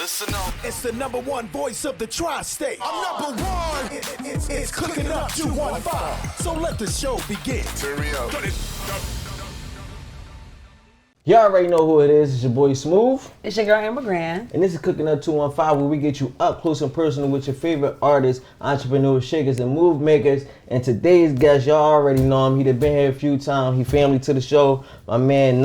Listen up. It's the number one voice of the tri-state. I'm number one. It's Cooking Up 215. So let the show begin. Turn me up. Y'all already know who it is. It's your boy Smooth. It's your girl Amber Grand. And this is Cooking Up 215, where we get you up close and personal with your favorite artists, entrepreneurs, shakers, and move makers. And today's guest, y'all already know him. He done been here a few times. He family to the show. My man,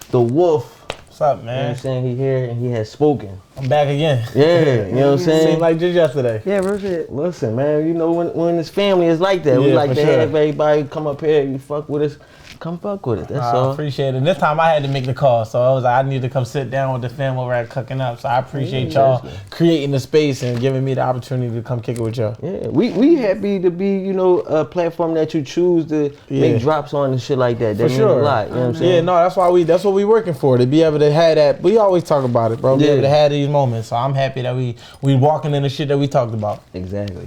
the Wolf. What's up, You know man? what I'm saying? He here and he has spoken. I'm back again. Yeah, you know what I'm saying? Seemed like just yesterday. Yeah, real shit. Listen, man, you know when this family is like that, we Yeah, like for to sure. have everybody come up here, you fuck with us, come fuck with it, that's I all. appreciate it. And this time I had to make the call, so I was like, I need to come sit down with the fam over at Cooking Up. So I appreciate y'all creating the space and giving me the opportunity to come kick it with y'all. Yeah, we happy to be, you know, a platform that you choose to make drops on and shit like that. That For means sure. a lot, you know what I'm saying? Yeah, no, that's what we working for, to be able to have that. We always talk about it, bro. Be able to have these moments. So I'm happy that we walking in the shit that we talked about. Exactly.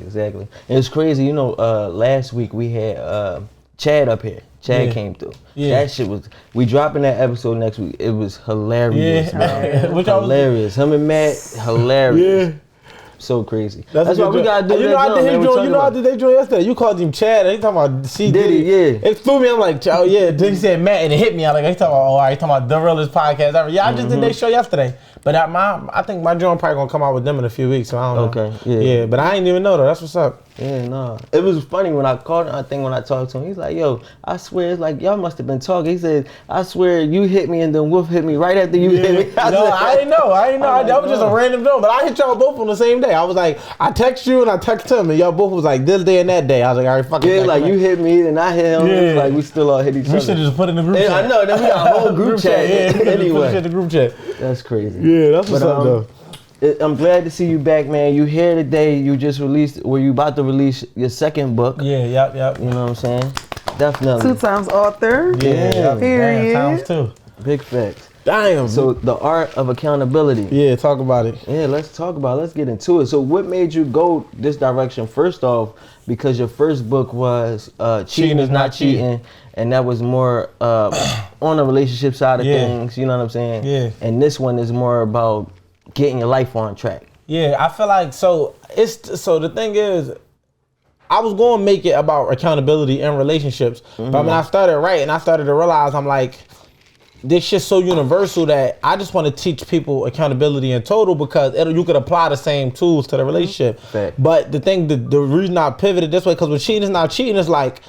And it's crazy, you know, last week we had Chad up here. Chad came through. Yeah. That shit was, we dropping that episode next week. It was hilarious, man. Which I was- Hilarious. Him and Matt, hilarious. Yeah. So crazy. That's That's a why good we gotta do joint. that. I did his joint. You know, I did that joint yesterday. You called him Chad. And he talking about C Diddy, yeah. It threw me. I'm like, oh yeah. Then he said Matt, and it hit me. I like, he talking about, oh, all right, he talking about the realest podcast ever. Yeah, I just did that show yesterday. But I think my joint probably gonna come out with them in a few weeks. So I don't know. Okay, yeah. Yeah, but I ain't even know though. That's what's up. Yeah, no. It was funny when I called him. I think when I talked to him, he's like, yo, I swear, it's like, y'all must have been talking. He said, I swear, you hit me and then Wolf hit me right after you hit me. No, I didn't know. That was just a random joint. But I hit y'all both on the same day. I was like, I text you and I text him, and y'all both was like, this day and that day. I was like, all right, fuck it. Yeah, like you hit me and I hit him. Yeah. It's like we still all hit each other. We should just put in the group chat. I know, then we got a whole group chat. Yeah, Anyway, the group chat. that's crazy. Yeah, that's what's up though. I'm glad to see you back, man. You here today. You just released, you about to release your second book. Yeah, yep. You know what I'm saying? Definitely. 2 times author. Yeah, Period. Times two. Big facts. Damn. So the art of accountability. Yeah, talk about it. Yeah, let's talk about it. Let's get into it. So what made you go this direction? First off, because your first book was Cheating is Not Cheating. And that was more on the relationship side of things. You know what I'm saying? Yeah. And this one is more about getting your life on track. Yeah, I feel like so the thing is, I was going to make it about accountability in relationships, but when I started writing, I started to realize I'm like, this shit's so universal that I just want to teach people accountability in total, because you could apply the same tools to the relationship. Fact. But the reason I pivoted this way, because when cheating is not cheating, it's like,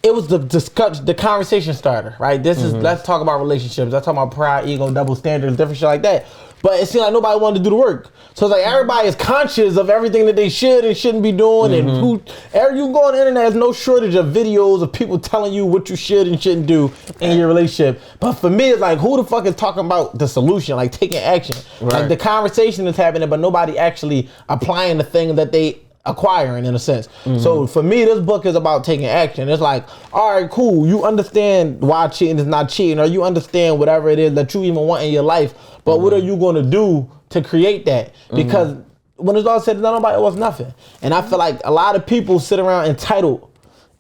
it was the conversation starter, right? This is, let's talk about relationships. Let's talk about pride, ego, double standards, different shit like that. But it seemed like nobody wanted to do the work. So it's like everybody is conscious of everything that they should and shouldn't be doing. And you can go on the internet, there's no shortage of videos of people telling you what you should and shouldn't do in your relationship. But for me, it's like, who the fuck is talking about the solution, like taking action? Right. Like the conversation is happening, but nobody actually applying the thing that they acquiring, in a sense. So for me, this book is about taking action. It's like, all right, cool, you understand why cheating is not cheating, or you understand whatever it is that you even want in your life, but what are you going to do to create that? Because when it's all said and done, nobody owes nothing. And I feel like a lot of people sit around entitled,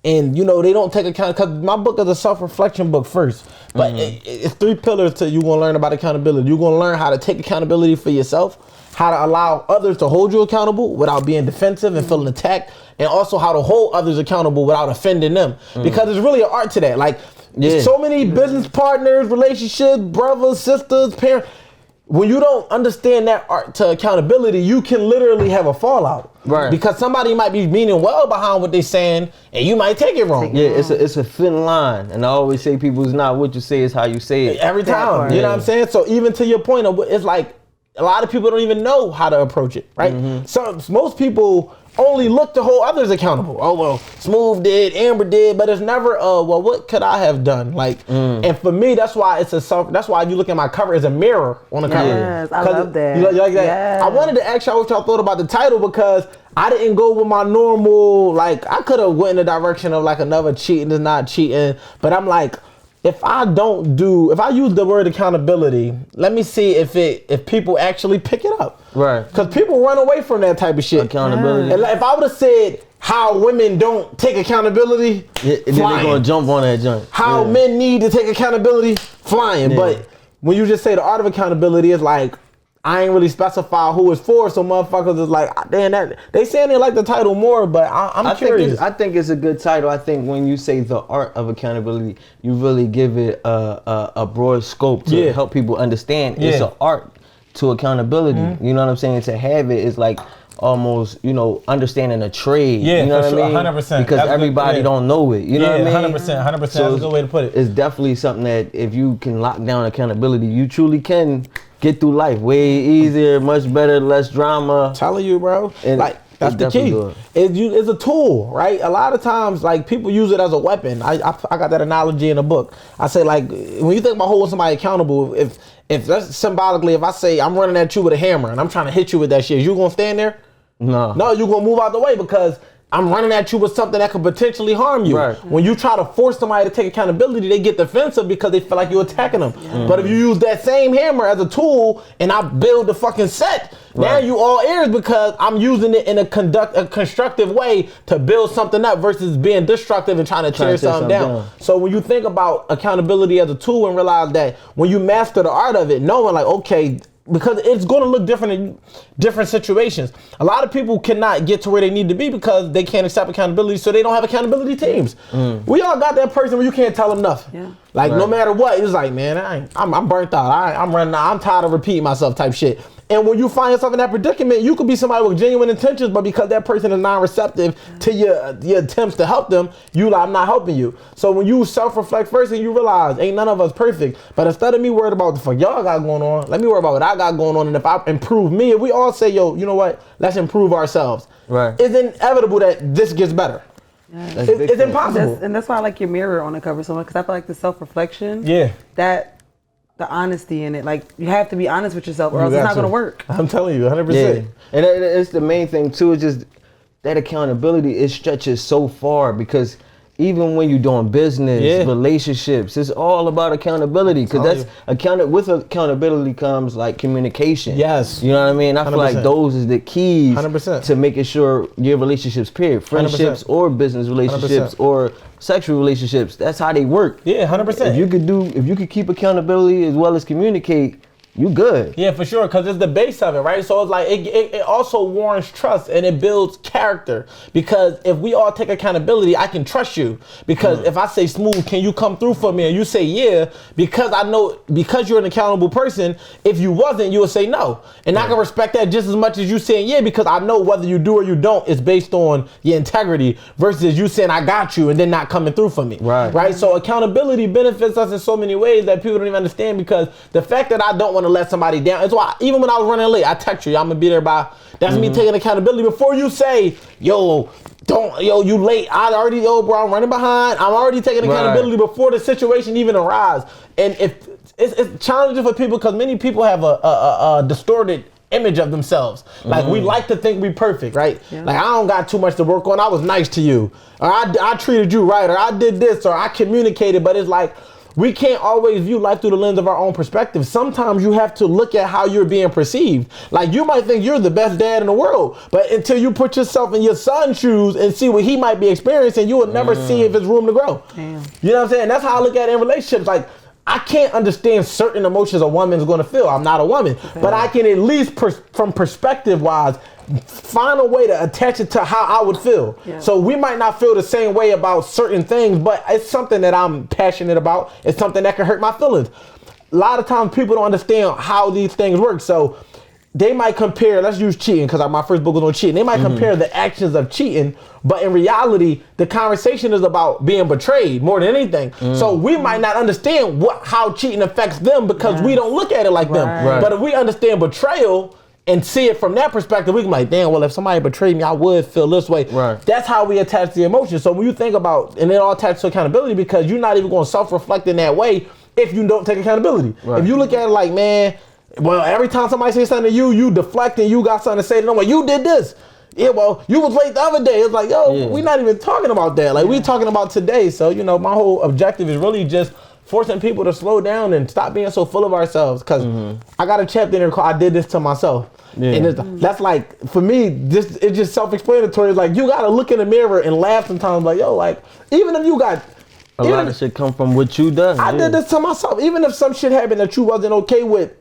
and you know, they don't take account, because my book is a self-reflection book first, but it's 3 pillars to you going to learn about accountability. You're going to learn how to take accountability for yourself, how to allow others to hold you accountable without being defensive and feeling attacked, and also how to hold others accountable without offending them. Because there's really an art to that. Like, there's so many business partners, relationships, brothers, sisters, parents. When you don't understand that art to accountability, you can literally have a fallout. Right. Because somebody might be meaning well behind what they're saying, and you might take it wrong. Yeah, it's a thin line. And I always say, people, it's not what you say, it's how you say it. Every time. You know what I'm saying? So even to your point of, it's like, a lot of people don't even know how to approach it, right? So most people only look to hold others accountable. Oh, well, Smooth did, Amber did, but it's never, well, what could I have done? Like, and for me, that's why that's why you look at my cover as a mirror on the cover. Yes, I love that. You like that? Yes. I wanted to ask y'all what y'all thought about the title, because I didn't go with my normal, like, I could have went in the direction of like another cheating is not cheating, but I'm like, if I use the word accountability, let me see if people actually pick it up. Right. Because people run away from that type of shit. Accountability. And if I would have said how women don't take accountability, And then they're going to jump on that joint. how men need to take accountability, flying. Yeah. But when you just say the art of accountability, it's like, I ain't really specify who it's for, so motherfuckers is like, damn, that they saying they like the title more, but I'm curious. I think it's a good title. I think when you say the art of accountability, you really give it a broad scope to help people understand it's an art to accountability. You know what I'm saying? To have it is like almost, you know, understanding a trade. Yeah, you know what I mean? 100%. Because that's everybody don't know it. You know what I mean? 100%. So That's a good way to put it. It's definitely something that if you can lock down accountability, you truly can get through life way easier, much better, less drama. Telling you, bro. And like that's the key. It's a tool, right? A lot of times, like people use it as a weapon. I got that analogy in a book. I say, like, when you think about holding somebody accountable, if that's symbolically, if I say I'm running at you with a hammer and I'm trying to hit you with that shit, you gonna stand there? No, you gonna move out the way because I'm running at you with something that could potentially harm you. Right. When you try to force somebody to take accountability, they get defensive because they feel like you're attacking them. But if you use that same hammer as a tool and I build the fucking set, now you all ears because I'm using it in a constructive way to build something up versus being destructive and trying to tear something down. So when you think about accountability as a tool and realize that when you master the art of it, knowing like, okay, because it's going to look different in different situations. A lot of people cannot get to where they need to be because they can't accept accountability, so they don't have accountability teams. We all got that person where you can't tell them nothing. Like no matter what, it's like, man, I'm burnt out. I'm running out. I'm tired of repeating myself type shit. And when you find yourself in that predicament, you could be somebody with genuine intentions, but because that person is non-receptive to your attempts to help them, you like, I'm not helping you. So when you self-reflect first and you realize ain't none of us perfect, but instead of me worried about what the fuck y'all got going on, let me worry about what I got going on. And if I improve me, if we all say, yo, you know what, let's improve ourselves. Right. It's inevitable that this gets better. It's impossible. And that's why I like your mirror on the cover so much, because I feel like the self-reflection, the honesty in it, like you have to be honest with yourself or else it's not going to work. I'm telling you 100%. And it's the main thing too, is just that accountability, it stretches so far because even when you're doing business, relationships, it's all about accountability because with accountability comes like communication. Yes. You know what I mean? I feel like those is the keys 100%. To making sure your relationships, period, friendships 100%. Or business relationships 100%. Or sexual relationships, that's how they work. Yeah, 100%. If you could keep accountability as well as communicate, you good. Yeah, for sure, because it's the base of it, right? So it's like, it also warrants trust and it builds character. Because if we all take accountability, I can trust you. Because if I say, Smooth, can you come through for me? And you say, yeah, because I know, because you're an accountable person, if you wasn't, you would say no. And I can respect that just as much as you saying yeah, because I know whether you do or you don't, it's based on your integrity versus you saying I got you and then not coming through for me. Right? So accountability benefits us in so many ways that people don't even understand, because the fact that I don't want to let somebody down. It's why even when I was running late, I text you, I'm gonna be there by. That's me taking accountability before you say, you late. Bro, I'm running behind. I'm already taking accountability before the situation even arrives. And if it's challenging for people because many people have a distorted image of themselves. Like we like to think we perfect, right? Like I don't got too much to work on. I was nice to you, or I treated you right, or I did this, or I communicated. But it's like, we can't always view life through the lens of our own perspective. Sometimes you have to look at how you're being perceived. Like you might think you're the best dad in the world, but until you put yourself in your son's shoes and see what he might be experiencing, you will never see if there's room to grow. Damn. You know what I'm saying? That's how I look at it in relationships. Like I can't understand certain emotions a woman's going to feel. I'm not a woman, but I can at least from perspective wise, find a way to attach it to how I would feel. So we might not feel the same way about certain things, but it's something that I'm passionate about. It's something that can hurt my feelings. A lot of times people don't understand how these things work. So they might compare, let's use cheating, because my first book was on cheating. They might compare the actions of cheating, but in reality, the conversation is about being betrayed more than anything. So we might not understand how cheating affects them because we don't look at it like them. But if we understand betrayal and see it from that perspective, we can be like, damn, well, if somebody betrayed me, I would feel this way. That's how we attach the emotion. So when you think about, and it all attaches to accountability, because you're not even going to self-reflect in that way if you don't take accountability. If you look at it like, man, well, every time somebody says something to you, you deflect and you got something to say to them, like, you did this. Yeah, well, you was late the other day. It's like, yo, we're not even talking about that. Like, we talking about today. So, my whole objective is really just forcing people to slow down and stop being so full of ourselves. Because I got a chapter in there called I Did This to Myself. And that's like, for me, it's just self-explanatory. It's like, you got to look in the mirror and laugh sometimes. Like, yo, like, even if you got... A lot of shit come from what you done. I did this to myself. Even if some shit happened that you wasn't okay with,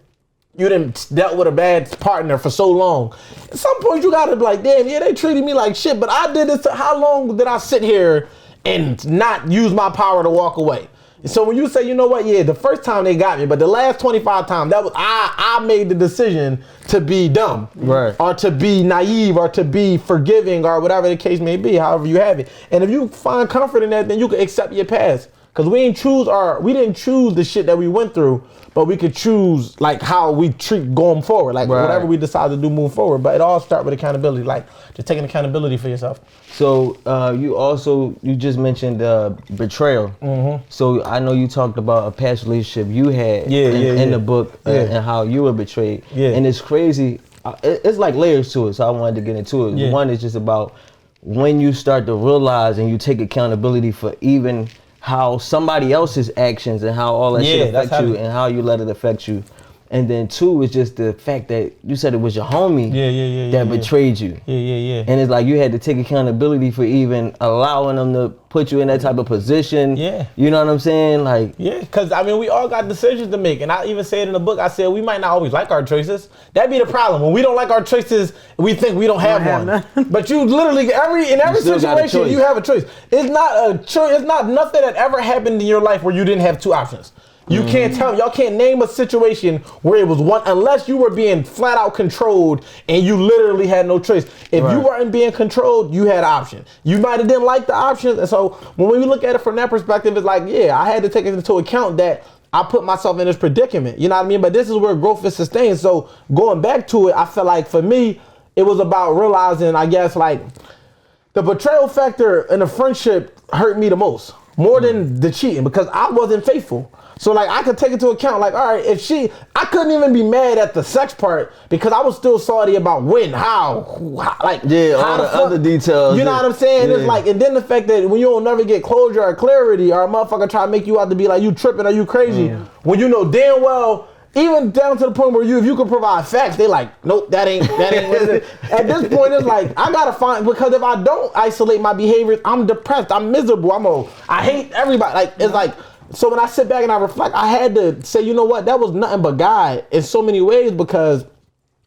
you done dealt with a bad partner for so long. At some point you gotta be like, damn, yeah, they treated me like shit, but I did this. How long did I sit here and not use my power to walk away? And so when you say, you know what, yeah, the first time they got me, but the last 25 times, that was I made the decision to be dumb, right, or to be naive, or to be forgiving, or whatever the case may be, however you have it. And if you find comfort in that, then you can accept your past. Because we didn't choose the shit that we went through, but we could choose like how we treat going forward, like whatever we decide to do move forward. But it all starts with accountability, like just taking accountability for yourself. So you just mentioned betrayal. Mm-hmm. So I know you talked about a past relationship you had in the book and how you were betrayed. Yeah. And it's crazy. It's like layers to it, so I wanted to get into it. Yeah. One is just about when you start to realize and you take accountability for even how somebody else's actions and how all that shit affects you and how you let it affect you. And then two is just the fact that you said it was your homie that betrayed you. Yeah. And it's like you had to take accountability for even allowing them to put you in that type of position. Yeah. You know what I'm saying? Like, yeah, because I mean, we all got decisions to make. And I even say it in the book, I said we might not always like our choices. That'd be the problem. When we don't like our choices, we think we don't have one. But you literally, in every situation, you have a choice. It's not a choice. It's not nothing that ever happened in your life where you didn't have two options. You can't tell me, y'all can't name a situation where it was one, unless you were being flat out controlled and you literally had no choice. If you weren't being controlled, you had an option. You might have didn't like the options. And so when we look at it from that perspective, it's like, yeah, I had to take it into account that I put myself in this predicament. You know what I mean? But this is where growth is sustained. So going back to it, I feel like for me, it was about realizing, I guess, like the betrayal factor in a friendship hurt me the most, more than the cheating, because I wasn't faithful. So like I could take into account, like, all right, I couldn't even be mad at the sex part because I was still salty about when, how like all the other details. You know what I'm saying? Yeah. It's like, and then the fact that when you don't never get closure or clarity, or a motherfucker try to make you out to be like you tripping or you crazy, when you know damn well, even down to the point where if you could provide facts, they like, nope, that ain't what it is. At this point, it's like, I gotta find, because if I don't isolate my behaviors, I'm depressed, I'm miserable, I hate everybody. Like, it's like, so when I sit back and I reflect, I had to say, you know what, that was nothing but God in so many ways, because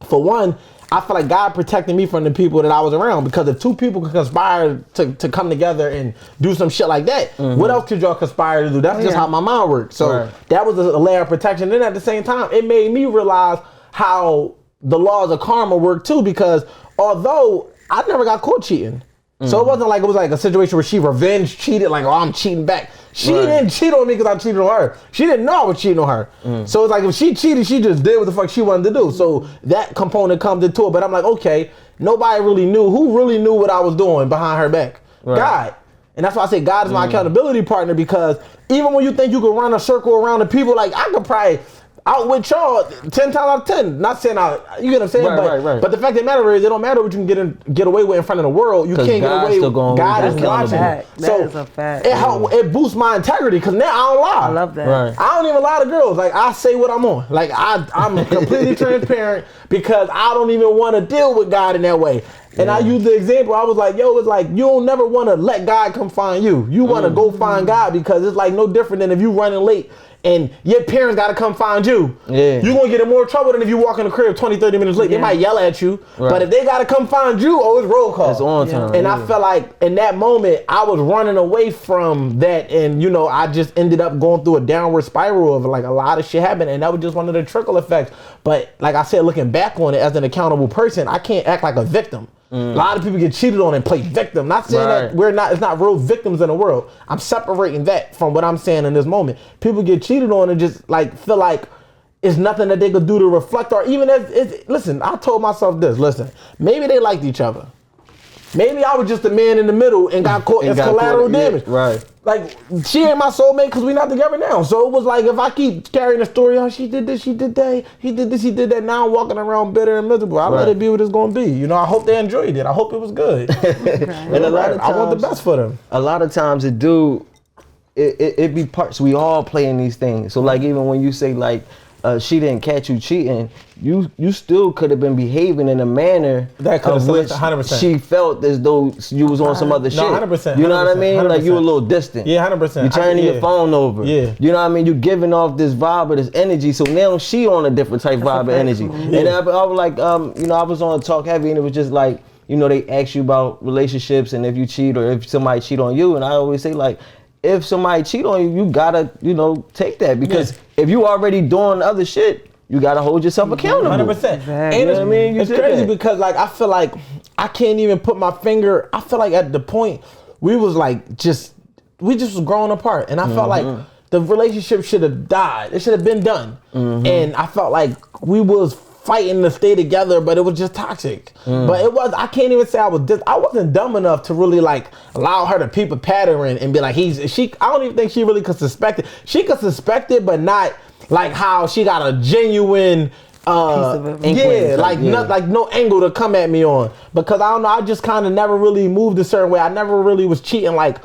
for one, I feel like God protected me from the people that I was around, because if two people could conspire to come together and do some shit like that, what else could y'all conspire to do? That's just how my mind works. So that was a layer of protection. Then at the same time, it made me realize how the laws of karma work too, because although I never got caught cheating, so it wasn't like it was like a situation where she revenge cheated, like, oh, I'm cheating back. She didn't cheat on me because I cheated on her. She didn't know I was cheating on her. So it's like if she cheated, she just did what the fuck she wanted to do. So that component comes into it. But I'm like, okay, nobody really knew. Who really knew what I was doing behind her back? God. And that's why I say God is my accountability partner, because even when you think you can run a circle around the people, like I could probably outwit y'all 10 times out of 10. Not saying you get what I'm saying, but the fact of the matter is, it don't matter what you can get away with in front of the world. You can't get away with. God is watching. That is a fact. It boosts my integrity, because now I don't lie. I love that. I don't even lie to girls. Like, I say what I'm on. Like, I'm completely transparent, because I don't even want to deal with God in that way. And I use the example, I was like, yo, it's like, you don't never want to let God come find you. You want to go find God, because it's like no different than if you running late and your parents got to come find you. You're going to get in more trouble than if you walk in the crib 20, 30 minutes late. They might yell at you. But if they got to come find you, oh, it's roll call. It's on time. And I felt like in that moment, I was running away from that. And, you know, I just ended up going through a downward spiral of like a lot of shit happened. And that was just one of the trickle effects. But like I said, looking back on it as an accountable person, I can't act like a victim. A lot of people get cheated on and play victim. Not saying that it's not real victims in the world. I'm separating that from what I'm saying in this moment. People get cheated on and just like feel like it's nothing that they could do to reflect, or even listen, I told myself this, listen, maybe they liked each other. Maybe I was just the man in the middle and got caught as collateral damage. Like, she ain't my soulmate because we not together now. So it was like, if I keep carrying the story, oh, she did this, she did that, he did this, he did that, now I'm walking around bitter and miserable. I let it be what it's going to be. You know, I hope they enjoyed it. I hope it was good. And a lot of times, I want the best for them. A lot of times it be parts. We all play in these things. So like, even when you say like, she didn't catch you cheating, you still could have been behaving in a manner that could have which 100%. She felt as though you was on some other shit. 100%. You know what I mean? 100%. Like you a little distant. Yeah, 100%. You turning your phone over. Yeah. You know what I mean? You giving off this vibe of this energy. So now she on a different type vibe of energy. Yeah. And I was like, you know, I was on Talk Heavy, and it was just like, you know, they ask you about relationships and if you cheat or if somebody cheat on you, and I always say like, if somebody cheat on you, you gotta, you know, take that, because if you already doing other shit, you gotta hold yourself accountable. 100%. Exactly. And You know what I mean? You it's did crazy that. because like I feel like I can't even put my finger. I feel like at the point we was like we just was growing apart, and I felt like the relationship should have died. It should have been done, and I felt like we was fighting to stay together, but it was just toxic. But it was, I can't even say I wasn't dumb enough to really like allow her to peep a pattern and be like, I don't even think she really could suspect it. She could suspect it, but not like how she got a genuine like no angle to come at me on, because I don't know, I just kind of never really moved a certain way. I never really was cheating like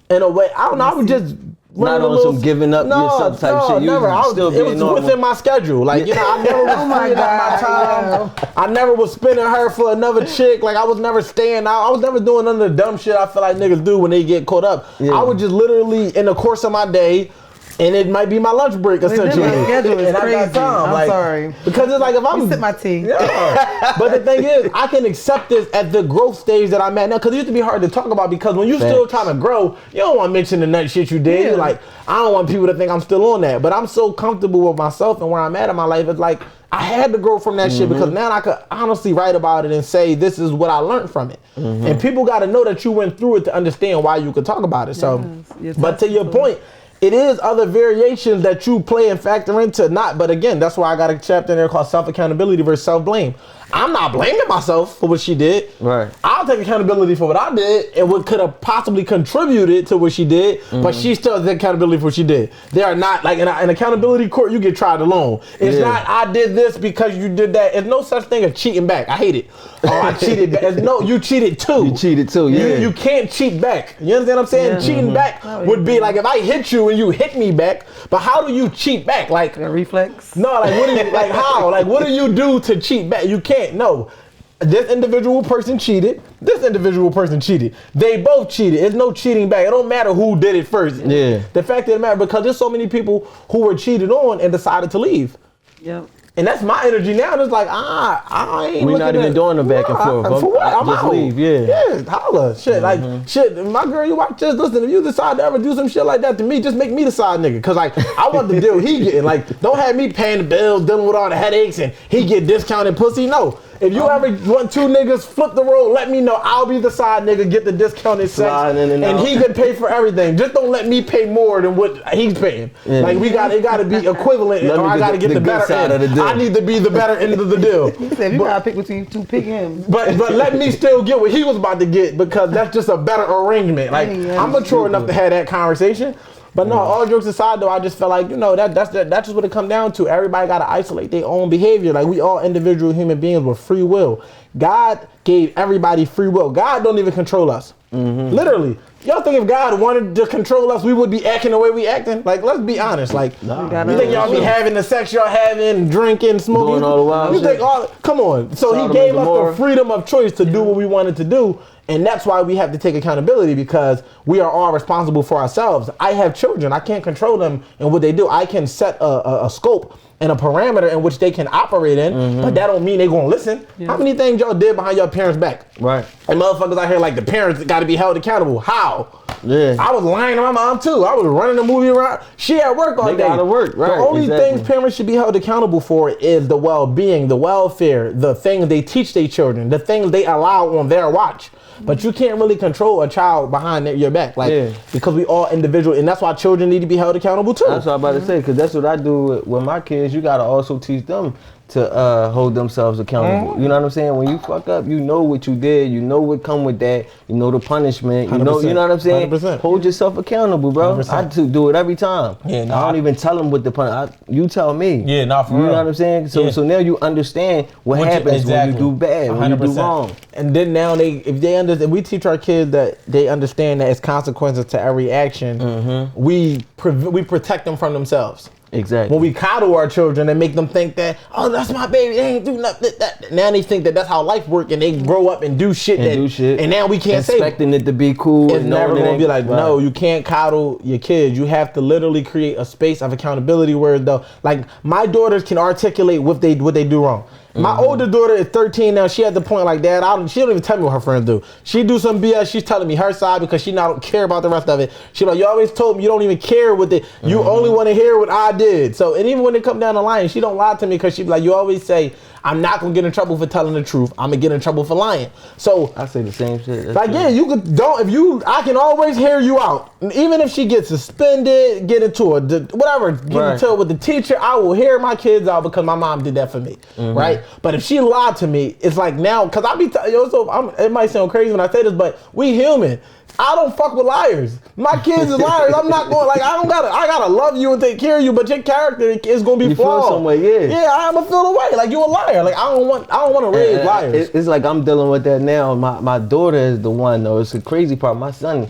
in a way, I don't know, I would just not on some giving up yourself type shit. Never. It was normal. within my schedule. Like, you know, I never was spending my time. I never was spending her for another chick. Like, I was never staying out. I was never doing none of the dumb shit I feel like niggas do when they get caught up. Yeah. I would just literally, in the course of my day, and it might be my lunch break essentially. My schedule is and crazy. I got time. I'm like, sorry. Because it's like if I'm sip my tea. Yeah. But the thing is, I can accept this at the growth stage that I'm at now, because it used to be hard to talk about, because when you still trying to grow, you don't want to mention the nut shit you did. You're like, I don't want people to think I'm still on that. But I'm so comfortable with myself and where I'm at in my life. It's like I had to grow from that shit, because now I could honestly write about it and say this is what I learned from it. And people got to know that you went through it to understand why you could talk about it. So, Yes, but to your point, it is other variations that you play and factor into. Not, but again, that's why I got a chapter in there called self-accountability versus self-blame. I'm not blaming myself for what she did. Right. I'll take accountability for what I did and what could have possibly contributed to what she did, but she still takes accountability for what she did. They are not, like in an accountability court, you get tried alone. It's not, I did this because you did that. There's no such thing as cheating back. I hate it. Oh, I cheated back. There's no, you cheated too. You cheated too, yeah. You can't cheat back. You understand what I'm saying? Cheating back would be like if I hit you and you hit me back, but how do you cheat back? Like A reflex? no, like what do you, like how? Like what do you do to cheat back? You can't. No. This individual person cheated. This individual person cheated. They both cheated. There's no cheating back. It don't matter who did it first. Yeah. The fact of the matter, because there's so many people who were cheated on and decided to leave. Yep. And that's my energy now. It's like, I ain't We're not even doing the back and forth. For what? I'm just out. leave, yeah. Yeah, holla. Shit, like, shit, my girl, you watch this, listen, if you decide to ever do some shit like that to me, just make me the side nigga. Cause like, I want the deal he getting. Like, don't have me paying the bills, dealing with all the headaches, and he get discounted pussy. No. If you ever want two niggas flip the road, let me know. I'll be the side nigga, get the discounted sex, and he can pay for everything. Just don't let me pay more than what he's paying. Yeah. Like it gotta be equivalent, or I gotta get the better side end. of the deal. I need to be the better end of the deal. He said, if you gotta pick between two, pick him. But let me still get what he was about to get, because that's just a better arrangement. Like I'm mature enough to have that conversation. But no, all jokes aside though, I just felt like, you know, that's just what it come down to. Everybody gotta isolate their own behavior. Like we all individual human beings with free will. God gave everybody free will. God don't even control us. Literally. Y'all think if God wanted to control us, we would be acting the way we acting? Like, let's be honest. Like, you think y'all be having the sex y'all having, drinking, smoking? Doing all the wild shit. Come on. So he gave us the freedom of choice to do what we wanted to do. And that's why we have to take accountability, because we are all responsible for ourselves. I have children. I can't control them and what they do. I can set a scope and a parameter in which they can operate in, but that don't mean they gonna listen. How many things y'all did behind your parents' back? Right. And motherfuckers out here like the parents gotta be held accountable. How? Yeah. I was lying to my mom too. I was running the movie around. She at work all day. They gotta work, right. The only things parents should be held accountable for is the well-being, the welfare, the things they teach their children, the things they allow on their watch. But you can't really control a child behind your back, like because we all individual, and that's why children need to be held accountable too. That's what I'm about to say, because that's what I do with my kids. You gotta also teach them to hold themselves accountable. You know what I'm saying? When you fuck up, you know what you did. You know what come with that. You know the punishment. You know what I'm saying? 100%. Hold yourself accountable, bro. 100%. I do it every time. Yeah, I don't even tell them what the punishment. You tell me. Yeah, not for real. You know real. what I'm saying? So now you understand what happens when you do bad, when you do wrong. And then now if they understand, we teach our kids that they understand that it's consequences to every action. We protect them from themselves. Exactly. When we coddle our children and make them think that, oh, that's my baby, they ain't do nothing. Now they think that that's how life works, and they grow up and do shit. And now we can't say expecting it to be cool. It's never gonna be like, no, you can't coddle your kids. You have to literally create a space of accountability where like my daughters can articulate what they do wrong. My older daughter is 13 now. She at the point like, Dad, she don't even tell me what her friends do. She do some BS. She's telling me her side because she don't care about the rest of it. She like, you always told me you don't even care what you only want to hear what I did. So, and even when they come down the line, she don't lie to me because she be like, you always say, I'm not gonna get in trouble for telling the truth. I'm gonna get in trouble for lying. So I say the same shit. That's true. I can always hear you out. Even if she gets suspended, get into get into it with the teacher, I will hear my kids out because my mom did that for me, right? But if she lied to me, it's like now, cause it might sound crazy when I say this, but we human. I don't fuck with liars. My kids is liars. I'm not going I gotta love you and take care of you, but your character is gonna be flawed. Feel some way, yeah. Yeah, I'm gonna feel the way. Like you a liar. Like I don't want to raise liars. It's like I'm dealing with that now. My daughter is the one though. It's the crazy part. My son,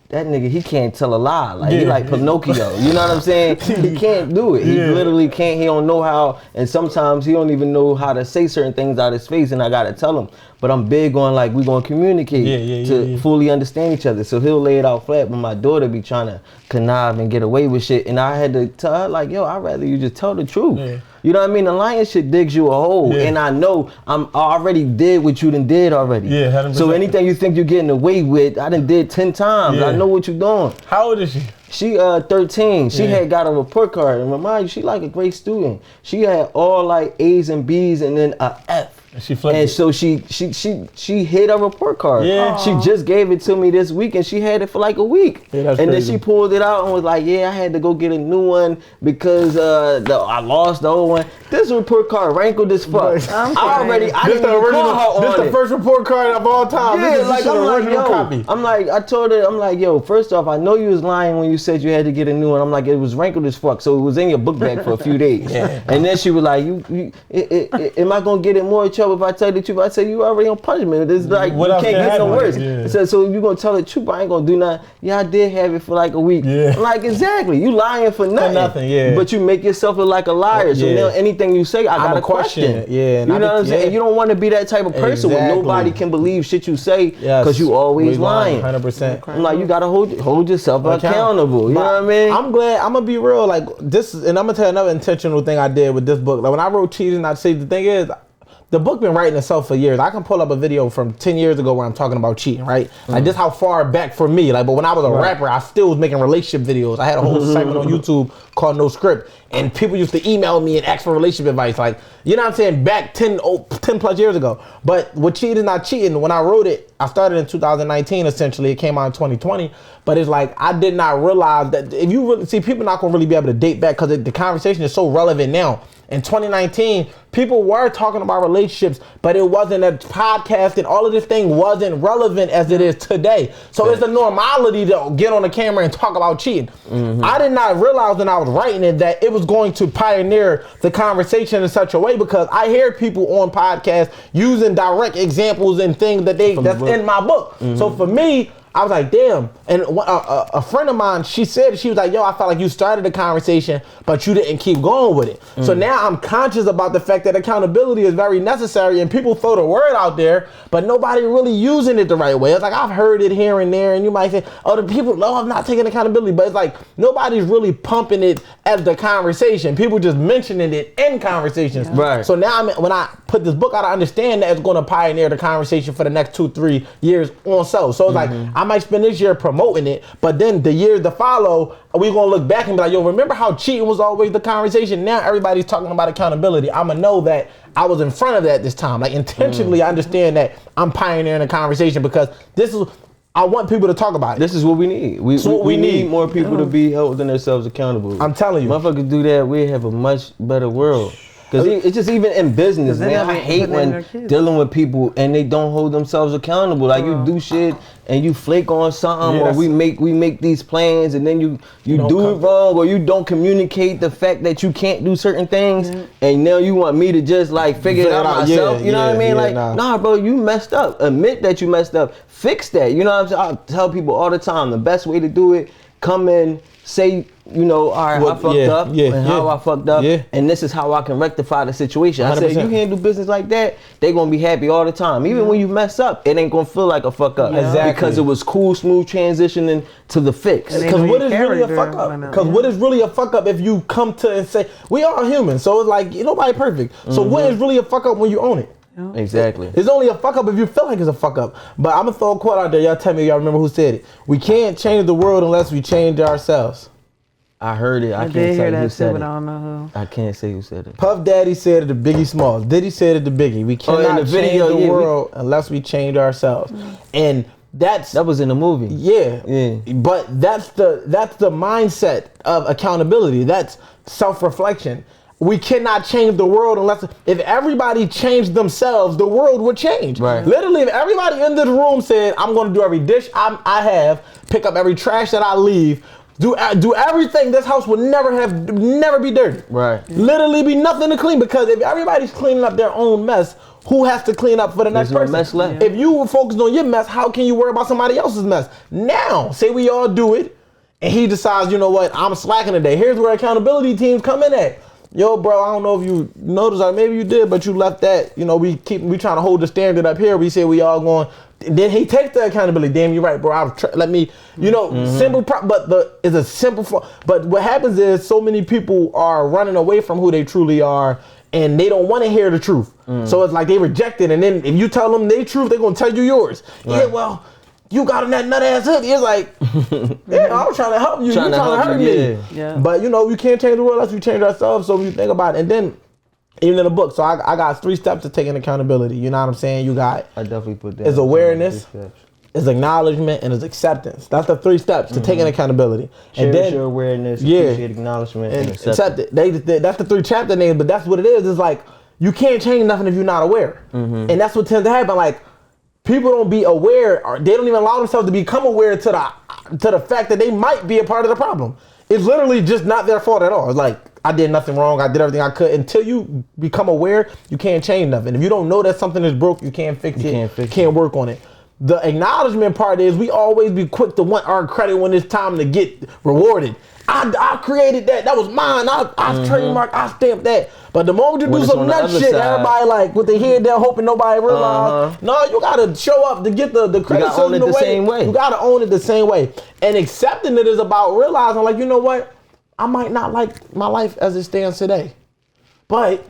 that nigga, he can't tell a lie. Like he like Pinocchio. You know what I'm saying? He can't do it. He literally can't. He don't know how. And sometimes he don't even know how to say certain things out of his face. And I gotta tell him. But I'm big on like we gonna communicate to fully understand each other. So he'll lay it out flat, but my daughter be trying to connive and get away with shit. And I had to tell her like, yo, I'd rather you just tell the truth. Yeah. You know what I mean? The lying shit digs you a hole, and I know I already did what you done did already. Yeah, 100%. So anything you think you're getting away with, I done did 10 times. I know what you're doing. How old is she? She 13. She had got a report card, and remind you, she like a great student. She had all like A's and B's, and then a F. She flipped and it. So she hit a report card. Yeah. She just gave it to me this week, and she had it for like a week. Yeah, that's crazy. Then she pulled it out and was like, yeah, I had to go get a new one because I lost the old one. This report card wrinkled as fuck. I didn't even call her on it. This the first report card of all time. Yeah, this like I'm like, yo, I told her, I'm like, yo, first off, I know you was lying when you said you had to get a new one. I'm like, it was wrinkled as fuck, so it was in your book bag for a few days. And then she was like, am I gonna get in more trouble if I tell you the truth? I said, you already on punishment. It's like, you can't get no worse. I said, so you gonna tell the truth, but I ain't gonna do nothing. Yeah, I did have it for like a week. I'm like, exactly. You lying for nothing. But you make yourself look like a liar. So now anything you say, I gotta question. You know what I'm saying? You don't want to be that type of person where nobody can believe shit you say because you always lying. 100%. I'm like, you gotta hold yourself accountable. You know what I mean? I'm glad. I'm gonna be real. Like this, and I'm gonna tell you another intentional thing I did with this book. Like when I wrote Cheating, I'd say the thing is, the book been writing itself for years. I can pull up a video from 10 years ago where I'm talking about cheating, right? Like this how far back for me. Like, but when I was a rapper, I still was making relationship videos. I had a whole segment on YouTube called No Script, and people used to email me and ask for relationship advice. Like, you know what I'm saying? Back 10 plus years ago. But with Cheating Not Cheating, when I wrote it, I started in 2019 essentially. It came out in 2020. But it's like, I did not realize that if you really see, people not gonna really be able to date back because the conversation is so relevant now. In 2019, people were talking about relationships, but it wasn't a podcast, and all of this thing wasn't relevant as it is today. So it's a normality to get on the camera and talk about cheating. I did not realize when I was writing it that it was going to pioneer the conversation in such a way, because I hear people on podcasts using direct examples and things that's in my book. So for me, I was like, damn. And a friend of mine, she was like, yo, I felt like you started the conversation, but you didn't keep going with it. So now I'm conscious about the fact that accountability is very necessary, and people throw the word out there, but nobody really using it the right way. It's like, I've heard it here and there, and you might say, oh, the people, no, I'm not taking accountability. But it's like, nobody's really pumping it as the conversation. People just mentioning it in conversations. Right. So now when I put this book out, I understand that it's going to pioneer the conversation for the next 2-3 years on so. So it's like, I might spend this year promoting it, but then the years to follow, we're going to look back and be like, yo, remember how cheating was always the conversation? Now everybody's talking about accountability. I'm going to know that I was in front of that this time. Like intentionally, I understand that I'm pioneering a conversation because I want people to talk about it. This is what we need. We need more people to be holding themselves accountable. I'm telling you. Motherfuckers do that, we have a much better world. Because it's just even in business, man. I hate when dealing with people and they don't hold themselves accountable. Like you do shit and you flake on something, or we make these plans and then you do it wrong, or you don't communicate the fact that you can't do certain things, and now you want me to just like figure it out myself. You know what I mean? Nah, bro, you messed up. Admit that you messed up. Fix that. You know what I'm saying? I tell people all the time, the best way to do it, come in, say, you know, all right, I fucked up, and how I fucked up, and this is how I can rectify the situation. 100%. I said, you handle business like that, they gonna be happy all the time. Even when you mess up, it ain't gonna feel like a fuck up. Exactly. Because it was cool, smooth transitioning to the fix. Because what is really a fuck up? Because what is really a fuck up if you come to and say, we are human, so it's like, nobody perfect. So what is really a fuck up when you own it? Exactly. It's only a fuck up if you feel like it's a fuck up. But I'm gonna throw a quote out there. Y'all tell me y'all remember who said it. We can't change the world unless we change ourselves. I heard it. I can't say who said it. I don't know who. I can't say who said it. Puff Daddy said it to Biggie Smalls. Diddy said it to Biggie. We cannot change the world unless we change ourselves. And that was in the movie. Yeah. But that's the mindset of accountability. That's self-reflection. We cannot change the world unless, if everybody changed themselves, the world would change. Right. Literally, if everybody in this room said, I'm going to do every dish I have, pick up every trash that I leave, do everything, this house would never be dirty. Right. Literally be nothing to clean, because if everybody's cleaning up their own mess, who has to clean up for the next person? Mess left. If you were focused on your mess, how can you worry about somebody else's mess? Now, say we all do it, and he decides, you know what, I'm slacking today. Here's where accountability teams come in at. Yo, bro, I don't know if you noticed, or maybe you did, but you left that. You know, we trying to hold the standard up here. We say we all going. Then he takes the accountability. Damn, you're right, bro. Let me, simple. But it's a simple. But what happens is so many people are running away from who they truly are, and they don't want to hear the truth. So it's like they reject it, and then if you tell them their truth, they're gonna tell you yours. Right. Yeah, well, you got on that nut ass hoodie. It's like, I was trying to help you. You're trying to hurt me. Yeah. But we can't change the world unless we change ourselves. So when you think about it, and then even in the book, so I got 3 steps to taking accountability. You know what I'm saying? You got. I definitely put that. It's awareness, it's acknowledgement, and it's acceptance. That's the 3 steps to taking accountability. Cherish and then your awareness, appreciate acknowledgement, and accept it. That's the 3 chapter names, but that's what it is. It's like you can't change nothing if you're not aware, and that's what tends to happen. Like, people don't be aware, or they don't even allow themselves to become aware to the fact that they might be a part of the problem. It's literally just not their fault at all. It's like, I did nothing wrong. I did everything I could. Until you become aware, you can't change nothing. If you don't know that something is broke, you can't fix it. Can't work on it. The acknowledgement part is we always be quick to want our credit when it's time to get rewarded. I created that. That was mine. I trademarked. I stamped that. But the moment you do some nut shit, everybody like with their head down, hoping nobody realize. No, you gotta show up to get the credit. You gotta own it the same way. You gotta own it the same way. And accepting it is about realizing, like, you know what? I might not like my life as it stands today, but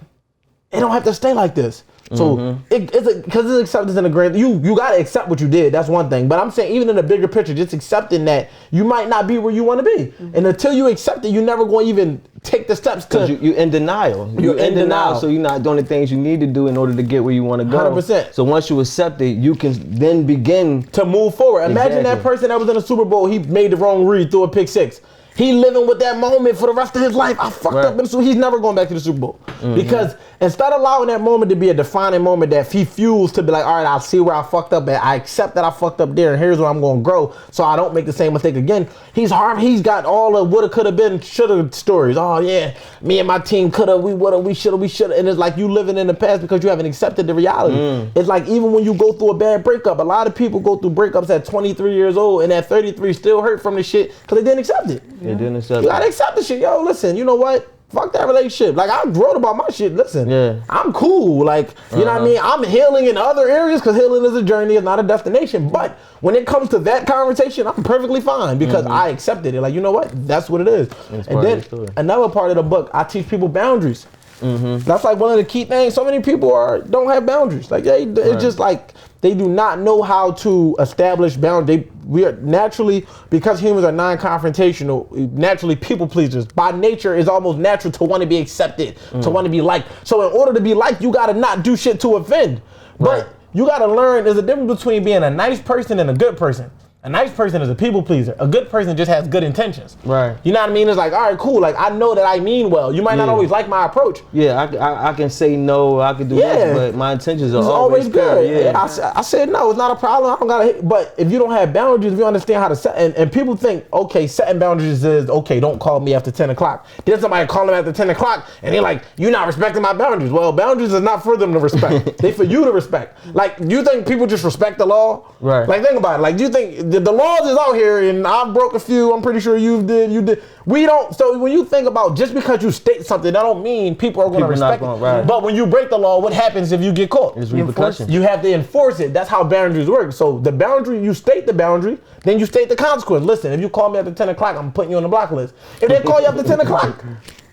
it don't have to stay like this. So because it's acceptance in the grand, you gotta accept what you did. That's one thing. But I'm saying even in the bigger picture, just accepting that you might not be where you want to be, and until you accept it, you're never going to even take the steps to. You're in denial. You're in denial, so you're not doing the things you need to do in order to get where you want to go. 100%. So once you accept it, you can then begin to move forward. Imagine that person that was in the Super Bowl, he made the wrong read, threw a pick 6. He living with that moment for the rest of his life. I fucked up, and so he's never going back to the Super Bowl. Because instead of allowing that moment to be a defining moment that he fuels to be like, all right, I'll see where I fucked up at. I accept that I fucked up there, and here's where I'm going to grow so I don't make the same mistake again. He's got all the woulda, coulda, been, shoulda stories. Oh, yeah, me and my team coulda, we woulda, we shoulda, we shoulda. And it's like you living in the past because you haven't accepted the reality. It's like even when you go through a bad breakup, a lot of people go through breakups at 23 years old and at 33 still hurt from the shit because they didn't accept it. They didn't accept it. You gotta accept the shit. Yo, listen, you know what? Fuck that relationship. Like, I wrote about my shit. Listen, I'm cool. Like, you know what I mean? I'm healing in other areas because healing is a journey, it's not a destination. But when it comes to that conversation, I'm perfectly fine because I accepted it. Like, you know what? That's what it is. And then another part of the book, I teach people boundaries. That's like one of the key things. So many people don't have boundaries. Like, it's just like they do not know how to establish boundaries. We are naturally, because humans are non-confrontational, naturally people pleasers. By nature, it's almost natural to want to be accepted, to want to be liked. So in order to be liked, you got to not do shit to offend. But you got to learn there's a difference between being a nice person and a good person. A nice person is a people pleaser. A good person just has good intentions. Right. You know what I mean? It's like, all right, cool. Like, I know that I mean well. You might not always like my approach. Yeah, I can say no, I can do this, but my intentions are always good. I said no, it's not a problem. I don't gotta. But if you don't have boundaries, if you understand how to set, and people think, okay, setting boundaries is okay. Don't call me after 10 o'clock. Then somebody call them after 10 o'clock, and they're like, you're not respecting my boundaries. Well, boundaries is not for them to respect. They for you to respect. Like, do you think people just respect the law? Right. Like, think about it. Like, do you think the laws is out here, and I've broke a few. I'm pretty sure you did. We don't. So when you think about just because you state something, that don't mean people are going to respect it. Right. But when you break the law, what happens if you get caught? There's repercussions. You have to enforce it. That's how boundaries work. So the boundary, you state the boundary, then you state the consequence. Listen, if you call me after 10 o'clock, I'm putting you on the block list. If they call you after 10 o'clock,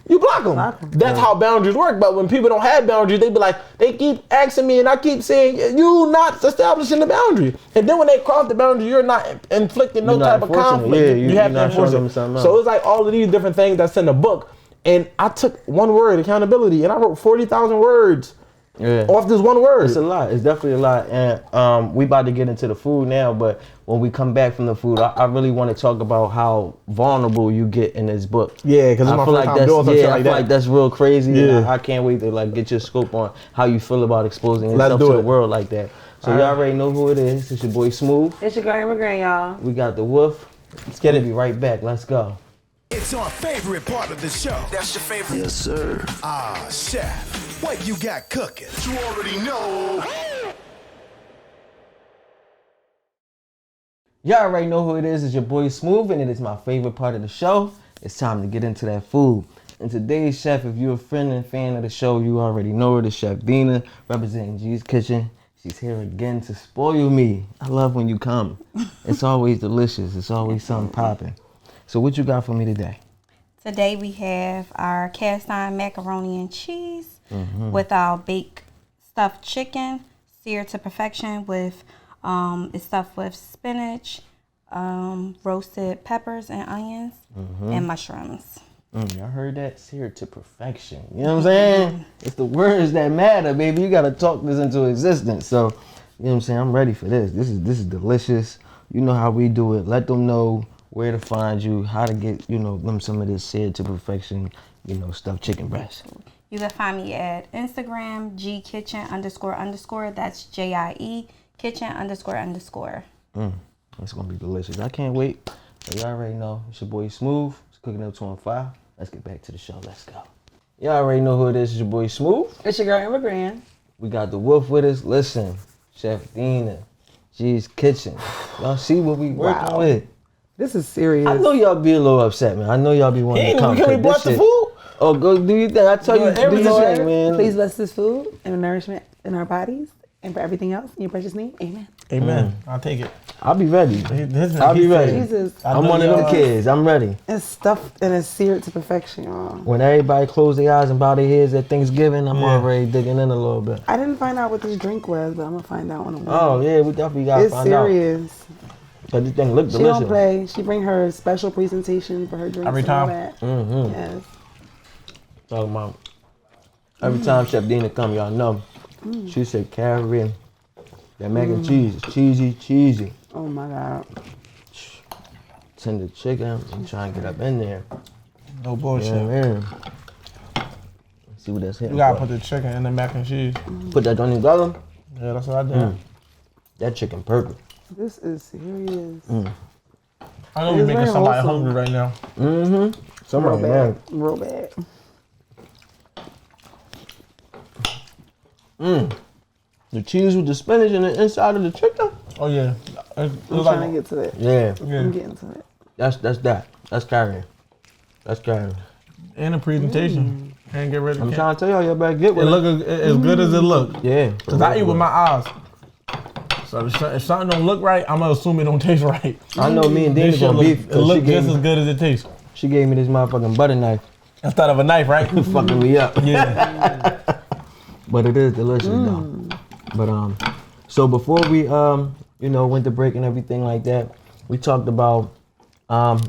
you block them. That's how boundaries work. But when people don't have boundaries, they be like, they keep asking me and I keep saying, you not establishing the boundary. And then when they cross the boundary, you're not inflicting no type of conflict. Yeah, you have to enforce it. So it's like all of these different things that's in the book. And I took one word, accountability, and I wrote 40,000 words off this one word. It's a lot. It's definitely a lot. And we about to get into the food now, but when we come back from the food, I really want to talk about how vulnerable you get in this book. Yeah, because I feel like like that's real crazy. Yeah. I can't wait to like get your scope on how you feel about exposing yourself to the world like that. So y'all already know who it is. It's your boy Smooth. It's your girl Immigrant, y'all. We got the Wolf. Let's get it. Be right back. Let's go. It's our favorite part of the show. That's your favorite? Yes, sir. Ah, chef, what you got cooking? You already know. Y'all already know who it is. It's your boy Smooth, and it is my favorite part of the show. It's time to get into that food. And today's chef, if you're a friend and fan of the show, you already know her, the Chef Dina, representing G's Kitchen. She's here again to spoil me. I love when you come. It's always delicious. It's always something popping. So what you got for me today? Today we have our cast iron macaroni and cheese with our baked stuffed chicken, seared to perfection with it's stuffed with spinach, roasted peppers and onions, and mushrooms. Y'all heard that? Seared to perfection. You know what I'm saying? It's the words that matter, baby. You gotta talk this into existence. So, you know what I'm saying? I'm ready for this. This is delicious. You know how we do it. Let them know where to find you, how to get, them some of this seared to perfection, stuffed chicken breast. You can find me at Instagram, gkitchen__. That's JIE kitchen __. It's gonna be delicious. I can't wait. Y'all already know it's your boy Smooth. It's cooking up 215. Let's get back to the show. Let's go. Y'all already know who it is. It's your boy Smooth. It's your girl Immigrant. We got the Wolf with us. Listen, Chef Dina, G's Kitchen. Y'all see what we working with. This is serious. I know y'all be a little upset, man. I know y'all be wanting to come. Can we bless the food? Oh, go do your thing. I tell you, do your thing, man. Please bless this food and nourishment in our bodies and for everything else. In your precious name, amen. Amen. I'll take it. I'll be ready. I'll be ready. Jesus. I'm one of them kids. I'm ready. It's stuffed and it's seared to perfection, y'all. When everybody close their eyes and bow their heads at Thanksgiving, I'm already digging in a little bit. I didn't find out what this drink was, but I'm gonna find out when I'm Oh yeah, we definitely gotta find out. It's serious. But this thing look delicious. She don't play. She bring her special presentation for her drinks every time. And all that. Yes. Talking about every time Chef Dina come, y'all know she said carry that mac and cheese is cheesy. Oh my God. Tender chicken and try and get up in there. No bullshit. Yeah, man. Let's see what that's hitting. You gotta put the chicken in the mac and cheese. Put that on your gullet? Yeah, that's what I did. That chicken perfect. This is serious. I know we're making somebody hungry right now. Somebody mad. Real bad. The cheese with the spinach and the inside of the chicken? Oh yeah. I'm trying to get to that. Yeah. I'm getting to it. That's carrying. That's carrying. And a presentation. Can't get rid of it. I'm trying to tell y'all better get with it. It look as good as it look. Yeah. Cause I eat with my eyes. So if something don't look right, I'm gonna assume it don't taste right. I know me and Dina gonna beef. It look just as good as it tastes. She gave me this motherfucking butter knife. Instead of a knife, right? Fucking me up. Yeah. But it is delicious though. But so before we went to break and everything like that, we talked about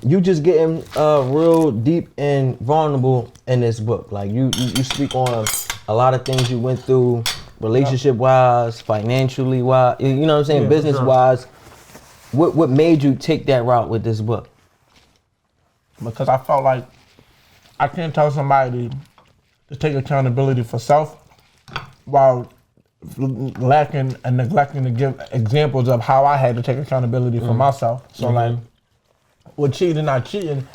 you just getting real deep and vulnerable in this book. Like you speak on a lot of things you went through, relationship wise, financially wise, you know what I'm saying, business wise. What made you take that route with this book? Because I felt like I can't tell somebody to take accountability for self while lacking and neglecting to give examples of how I had to take accountability for myself. So like, with cheating, not cheating,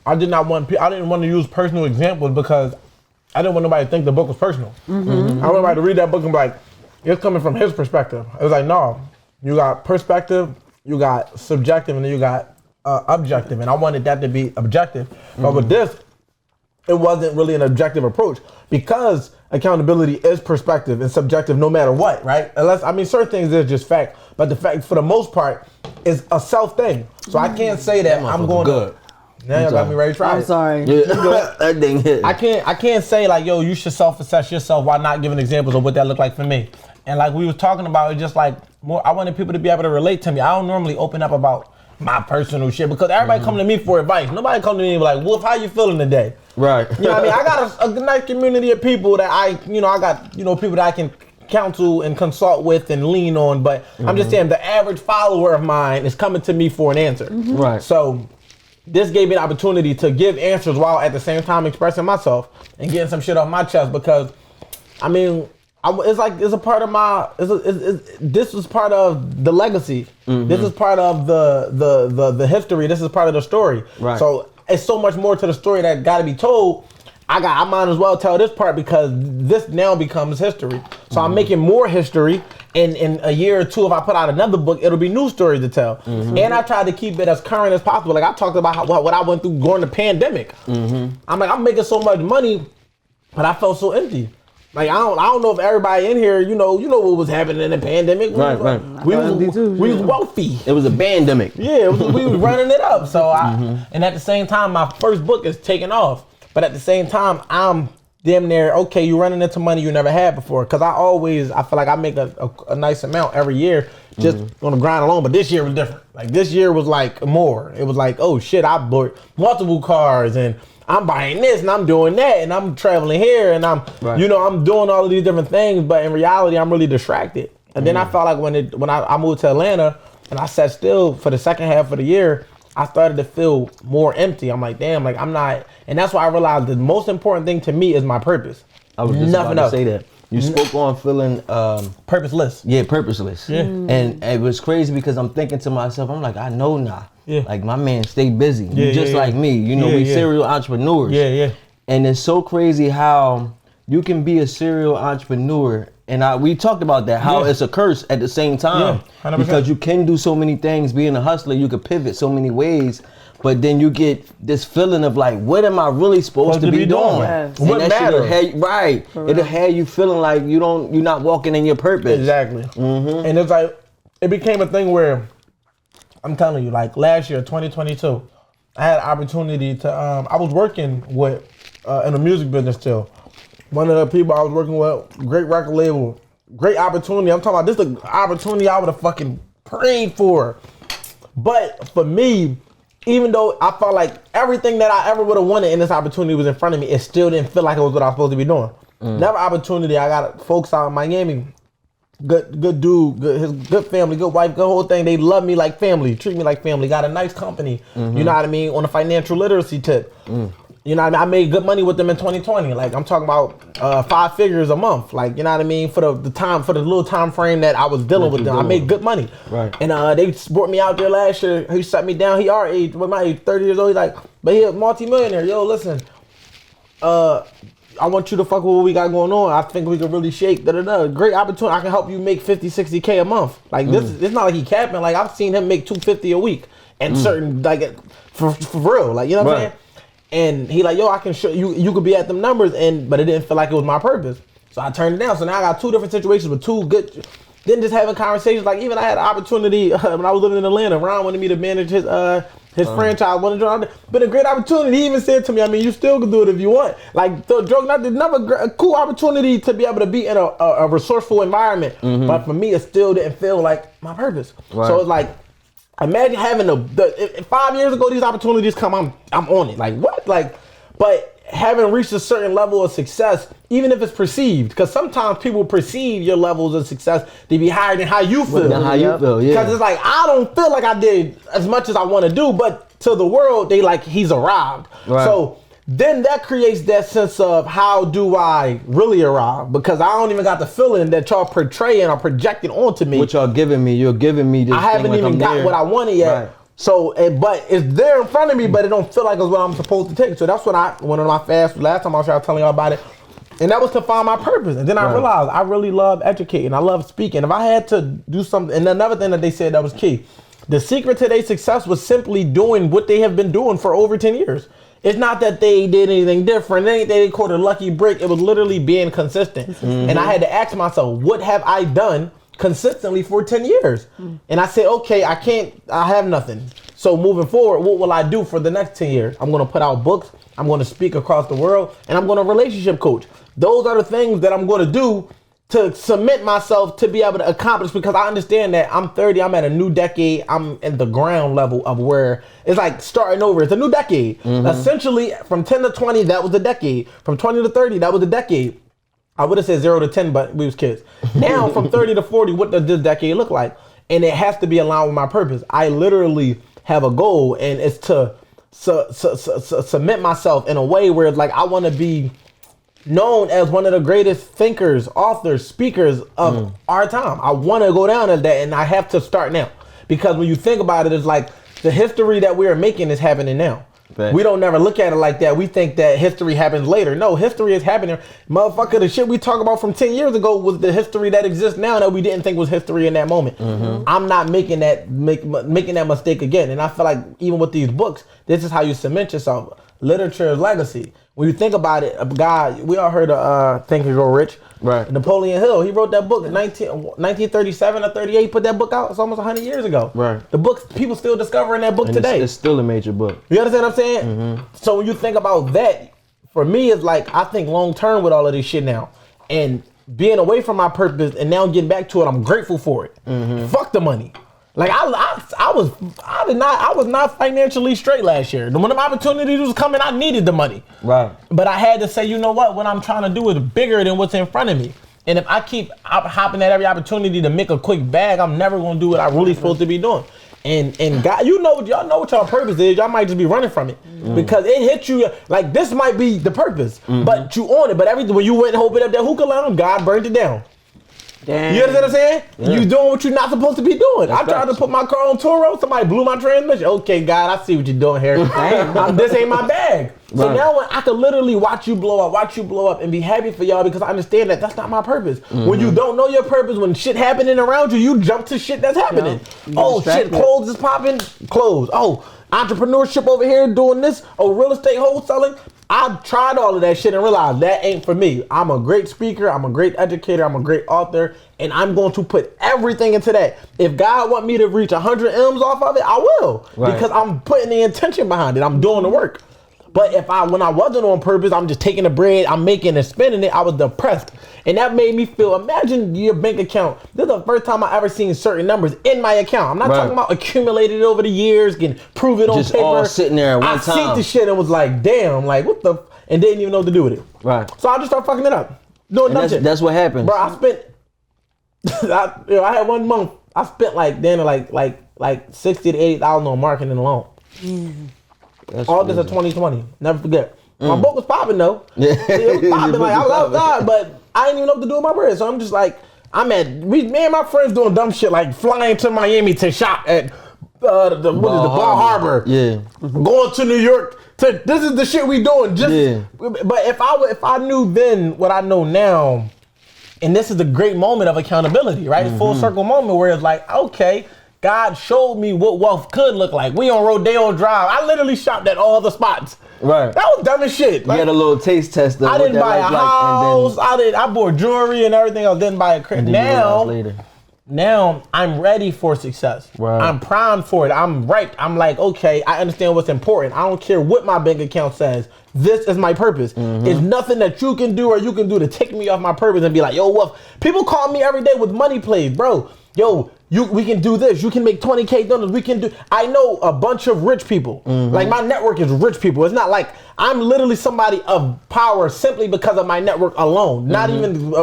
I didn't want to use personal examples because I didn't want nobody to think the book was personal. I want everybody to read that book and be like, it's coming from his perspective. It was like, no, you got perspective you got subjective, and then you got objective. And I wanted that to be objective. But with this, it wasn't really an objective approach because accountability is perspective and subjective no matter what, right? Unless, I mean, certain things is just fact, but the fact for the most part is a self thing. So I can't say that I'm going good. Now you got me ready to try. I'm sorry. Yeah, that thing hit. I can't say like, yo, you should self-assess yourself while not giving examples of what that looked like for me. And like we was talking about, it's just like more. I wanted people to be able to relate to me. I don't normally open up about my personal shit because everybody come to me for advice. Nobody come to me like, Wolf, how you feeling today? Right. You know what I mean? I got a nice community of people that I got people that I can counsel and consult with and lean on. But I'm just saying the average follower of mine is coming to me for an answer. Right. So this gave me an opportunity to give answers while at the same time expressing myself and getting some shit off my chest because, I mean, it's a part of my. This is part of the legacy. This is part of the history. This is part of the story. Right. So it's so much more to the story that got to be told. I might as well tell this part because this now becomes history. So I'm making more history. In a year or two, if I put out another book, it'll be new stories to tell. And I tried to keep it as current as possible. Like I talked about what I went through during the pandemic. I'm like, I'm making so much money, but I felt so empty. Like I don't know if everybody in here, you know what was happening in the pandemic. We was wealthy. It was a pandemic. Yeah, we was running it up. So and at the same time, my first book is taking off. But at the same time, I'm damn near okay. You running into money you never had before. Cause I feel like I make a nice amount every year just on the grind alone. But this year was different. Like this year was like more. It was like, oh shit, I bought multiple cars and I'm buying this and I'm doing that and I'm traveling here and I'm I'm doing all of these different things, but in reality I'm really distracted. And then I felt like when I moved to Atlanta and I sat still for the second half of the year, I started to feel more empty. I'm like, damn, like I'm not, and that's why I realized the most important thing to me is my purpose. I was just about to say that. You spoke on feeling purposeless. Yeah, purposeless. Yeah. And it was crazy because I'm thinking to myself, I'm like, I know now. Yeah. Like my man stay busy. Yeah, Just like me. You know, we serial entrepreneurs. Yeah. And it's so crazy how you can be a serial entrepreneur. And we talked about that, how it's a curse at the same time. 100%. Because you can do so many things. Being a hustler, you could pivot so many ways. But then you get this feeling of like, what am I really supposed to be doing? Yes. And What matters? It'll have you feeling like you're not walking in your purpose. Exactly. And it's like, it became a thing where, I'm telling you, like last year, 2022, I had an opportunity to, I was working with, in the music business still. One of the people I was working with, great record label, great opportunity. I'm talking about this is the opportunity I would have fucking prayed for. But for me, even though I felt like everything that I ever would have wanted in this opportunity was in front of me, it still didn't feel like it was what I was supposed to be doing. Another opportunity, I got folks out in Miami, good dude, his good family, good wife, good whole thing. They love me like family, treat me like family, got a nice company, you know what I mean, on a financial literacy tip. You know what I mean? I made good money with them in 2020. Like I'm talking about 5 figures a month. Like, you know what I mean? For the little time frame that I was dealing with them, I made good money. Right. And they brought me out there last year. He set me down. He our age, with my age, 30 years old. He's like, but he a multi-millionaire. Yo, listen, I want you to fuck with what we got going on. I think we could really shake. Great opportunity. I can help you make 50, 60K a month. Like this, it's not like he capping. Like I've seen him make 250 a week and certain like for real. Like, you know what I'm saying? And he like, yo, I can show you, you could be at them numbers, but it didn't feel like it was my purpose. So I turned it down. So now I got 2 different situations with 2 good, then just having conversations. Like even I had an opportunity when I was living in Atlanta, Ron wanted me to manage his franchise. But a great opportunity. He even said to me, I mean, you still can do it if you want. Like the joke, not a cool opportunity to be able to be in a resourceful environment. But for me, it still didn't feel like my purpose. Right. So it's like, imagine having if 5 years ago these opportunities come, I'm on it. Like what? Like, but having reached a certain level of success, even if it's perceived, because sometimes people perceive your levels of success to be higher than how you feel. Because it's like I don't feel like I did as much as I want to do, but to the world they like he's arrived. Right. So then that creates that sense of how do I really arrive? Because I don't even got the feeling that y'all portraying or projecting onto me. What y'all giving me, you're giving me this. I haven't even got what I wanted yet. Right. So, but it's there in front of me, but it don't feel like it's what I'm supposed to take. So that's when I went on my fast. Last time I was telling y'all about it. And that was to find my purpose. And then I realized I really love educating. I love speaking. If I had to do something, and another thing that they said that was key, The secret to their success was simply doing what they have been doing for over 10 years. It's not that they did anything different. It ain't that they caught a lucky break. It was literally being consistent. And I had to ask myself, what have I done consistently for 10 years? And I said, okay, I have nothing. So moving forward, what will I do for the next 10 years? I'm going to put out books. I'm going to speak across the world, and I'm going to relationship coach. Those are the things that I'm going to do to cement myself to be able to accomplish, because I understand that I'm 30, I'm at a new decade, I'm in the ground level of where it's like starting over. It's a new decade. Essentially, from 10 to 20, that was the decade. From 20 to 30, that was the decade. I would have said 0 to 10, but we was kids. Now, from 30 to 40, what does this decade look like? And it has to be aligned with my purpose. I literally have a goal, and it's to cement myself in a way where it's like I want to be known as one of the greatest thinkers, authors, speakers of our time. I want to go down as that, and I have to start now. Because when you think about it, it's like the history that we are making is happening now. Right. We don't never look at it like that. We think that history happens later. No, history is happening. Motherfucker, the shit we talk about from 10 years ago was the history that exists now that we didn't think was history in that moment. I'm not making that making that mistake again. And I feel like even with these books, this is how you cement yourself. Literature is legacy. When you think about it, a guy, we all heard of Think and Grow Rich. Right. Napoleon Hill, he wrote that book in 1937 or 38, put that book out. It's almost 100 years ago. Right. The books, people still discovering that book and today. It's still a major book. You understand what I'm saying? So when you think about that, for me, it's like, I think long term with all of this shit now. And being away from my purpose and now getting back to it, I'm grateful for it. Fuck the money. Like I was not financially straight last year. When the opportunities was coming, I needed the money. Right. But I had to say, you know what I'm trying to do is bigger than what's in front of me. And if I keep hopping at every opportunity to make a quick bag, I'm never gonna do what I'm really supposed to be doing. And God, y'all know what y'all purpose is. Y'all might just be running from it because it hit you like this might be the purpose, but you on it. But when you went and opened up that hookah lounge, God burned it down. Damn. You understand what I'm saying? Yeah. You doing what you're not supposed to be doing. That's I tried to put my car on tour road, somebody blew my transmission. Okay, God, I see what you're doing here. This ain't my bag. So now when I could literally watch you blow up and be happy for y'all because I understand that that's not my purpose. When you don't know your purpose, when shit happening around you, you jump to shit that's happening. Oh, shit, clothes is popping, clothes. Oh, entrepreneurship over here doing this. Oh, real estate wholesaling. I tried all of that shit and realized that ain't for me. I'm a great speaker, I'm a great educator, I'm a great author, and I'm going to put everything into that. If God want me to reach 100 M's off of it, I will. Because I'm putting the intention behind it. I'm doing the work. But when I wasn't on purpose, I'm just taking the bread, I'm making and spending it, I was depressed. And that made me feel, imagine your bank account. This is the first time I ever seen certain numbers in my account. I'm not talking about accumulated over the years, can prove it on just paper. All sitting there at one time. I seen the shit and was like, damn, like what the, and didn't even know what to do with it. Right. So I just started fucking it up. Doing dumb shit. That's what happened. Bro, I spent, I had 1 month, I spent like 60 to 80,000 on marketing alone. August of 2020, never forget. My book was popping though. It was popping, like I was outside, but I didn't even know what to do with my bread. So I'm just like, me and my friends doing dumb shit like flying to Miami to shop at the Bar Harbor. Yeah. Going to New York. This is the shit we doing. But if I knew then what I know now, and this is the great moment of accountability, right? Full circle moment where it's like, okay, God showed me what wealth could look like. We on Rodeo Drive. I literally shopped at all the spots. Right. That was dumb as shit. Like, you had a little taste test. I didn't buy a house. I bought jewelry and everything else. Didn't buy a crib. Now I'm ready for success. Right. I'm primed for it. I'm right. I'm like, okay, I understand what's important. I don't care what my bank account says. This is my purpose. It's nothing that you can do or you can do to take me off my purpose and be like, yo, what? People call me every day with money plays, bro. Yo, we can do this. You can make 20K dollars. We can do. I know a bunch of rich people. Like my network is rich people. It's not like I'm literally somebody of power simply because of my network alone. Not even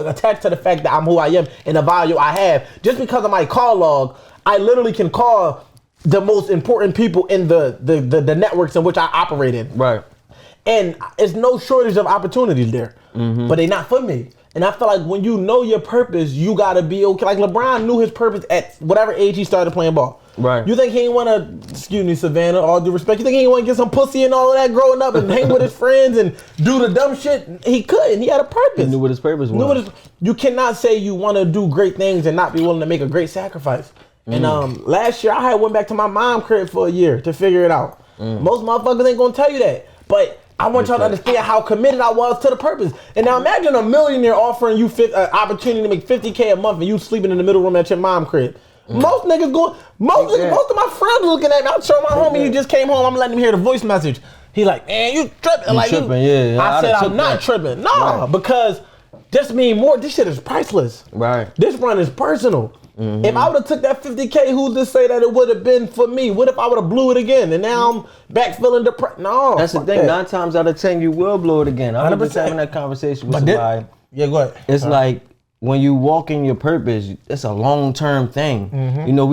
attached to the fact that I'm who I am and the value I have. Just because of my call log, I literally can call the most important people in the networks in which I operate in. Right. And it's no shortage of opportunities there, but they're not for me. And I feel like when you know your purpose, you gotta be okay. Like LeBron knew his purpose at whatever age he started playing ball. Right. You think he ain't wanna, excuse me, Savannah, all due respect, you think he ain't wanna get some pussy and all of that growing up and hang with his friends and do the dumb shit? He couldn't. He had a purpose. He knew what his purpose was. You cannot say you wanna do great things and not be willing to make a great sacrifice. And last year I went back to my mom crib for a year to figure it out. Most motherfuckers ain't gonna tell you that, but I want y'all to understand how committed I was to the purpose. And now imagine a millionaire offering you opportunity to make $50K a month and you sleeping in the middle room at your mom crib. Most niggas go. Most of my friends looking at me. I'm sure my homie, you just came home. I'm letting him hear the voice message. He like, man, you tripping? I said I'm not tripping. No, because this mean more. This shit is priceless. Right. This run is personal. If I would have took that $50K, who's to say that it would have been for me? What if I would have blew it again and now I'm back feeling depressed? No. That's the thing. 9 times out of 10, you will blow it again. I was just having that conversation with somebody. Yeah, go ahead. It's like when you walk in your purpose, it's a long-term thing. You know,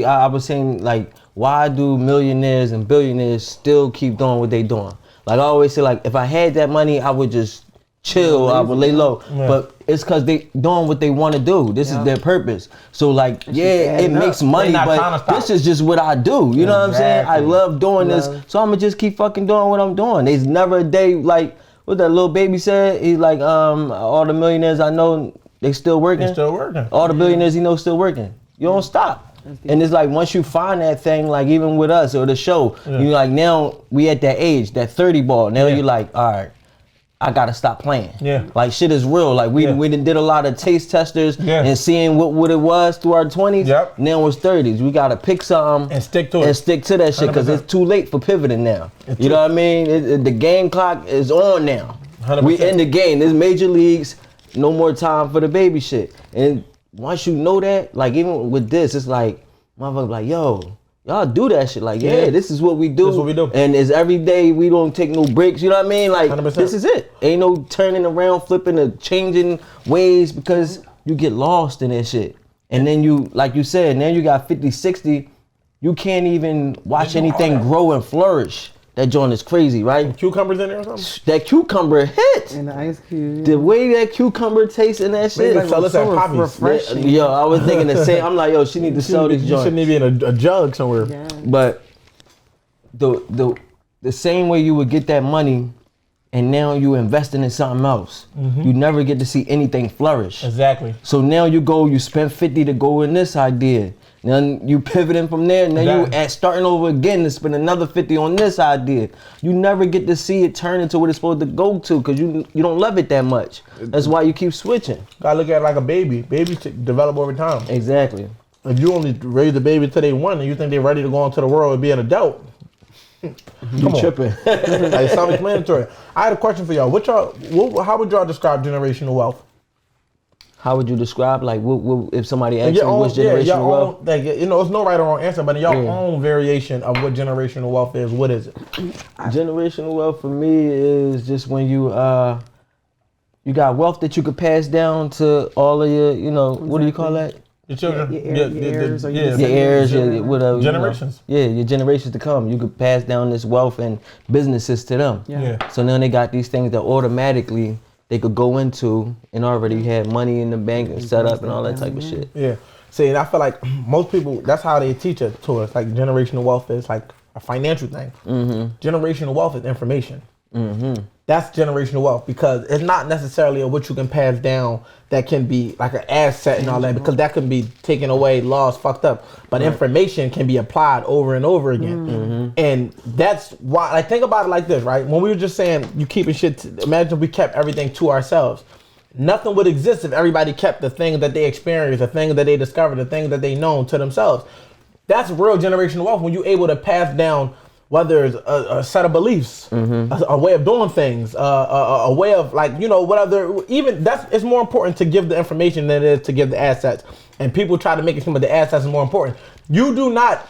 I was saying, like, why do millionaires and billionaires still keep doing what they doing? Like, I always say, like, if I had that money, I would just chill, I would lay low. But it's because they doing what they want to do. This is their purpose. So, like, it makes money, but this is just what I do. You know what I'm saying? I love doing this, so I'm going to just keep fucking doing what I'm doing. There's never a day, like, what that little baby said? He's like, all the millionaires I know, they still working. They're still working. All the billionaires he knows still working. You don't stop. And it's like once you find that thing, like even with us or the show, you like now we at that age, that 30 ball. Now you're like, all right, I gotta stop playing. Yeah. Like shit is real. Like we did a lot of taste testers and seeing what it was through our 20s. Yep. Now it's 30s. We gotta pick something and stick to it. And stick to that shit because it's too late for pivoting now. You know what I mean? The game clock is on now. 100%. We in the game. There's major leagues. No more time for the baby shit. And once you know that, like even with this, it's like, motherfucker like, yo, y'all do that shit. Like, this is what we do. This is what we do. And it's every day, we don't take no breaks. You know what I mean? Like, 100%. This is it. Ain't no turning around, flipping, or changing ways because you get lost in that shit. And then you, like you said, now you got 50, 60, you can't even watch anything grow and flourish. That joint is crazy, right? Cucumbers in there or something? That cucumber hit. And the ice cube. The way that cucumber tastes in that shit. Like, so refreshing. Yo, I was thinking the same. I'm like, yo, she need to sell these joints. You shouldn't even be in a jug somewhere. Yeah. But the same way you would get that money and now you investing in something else, you never get to see anything flourish. Exactly. So now you spend 50 to go in this idea. Then you pivoting from there, and then you starting over again to spend another 50 on this idea. You never get to see it turn into what it's supposed to go to because you don't love it that much. That's why you keep switching. Gotta look at it like a baby. Babies develop over time. Exactly. If you only raise the baby till they 1 and you think they're ready to go into the world and be an adult, you tripping. Like, it's self-explanatory. I had a question for y'all. How would y'all describe generational wealth? How would you describe, like, what if somebody asked you what's generational wealth? Like, you know, it's no right or wrong answer, but in your own variation of what generational wealth is, what is it? Generational wealth for me is just when you got wealth that you could pass down to all of your, you know, what do you call that? Your children, your heirs, whatever. Generations. You know. Your generations to come. You could pass down this wealth and businesses to them. Yeah. So now they got these things that automatically they could go into and already had money in the bank and set up and all that type of shit. Yeah. See, and I feel like most people, that's how they teach it to us. Like generational wealth is like a financial thing. Generational wealth is information. That's generational wealth because it's not necessarily what you can pass down that can be like an asset and all that because that can be taken away, lost, fucked up. But information can be applied over and over again. And that's why, like, think about it like this, right? When we were just saying you keeping shit, imagine we kept everything to ourselves. Nothing would exist if everybody kept the thing that they experienced, the thing that they discovered, the thing that they know to themselves. That's real generational wealth when you're able to pass down whether it's a set of beliefs, a way of doing things, a way of, like, you know, whatever, even it's more important to give the information than it is to give the assets. And people try to make it seem like the assets is more important. You do not,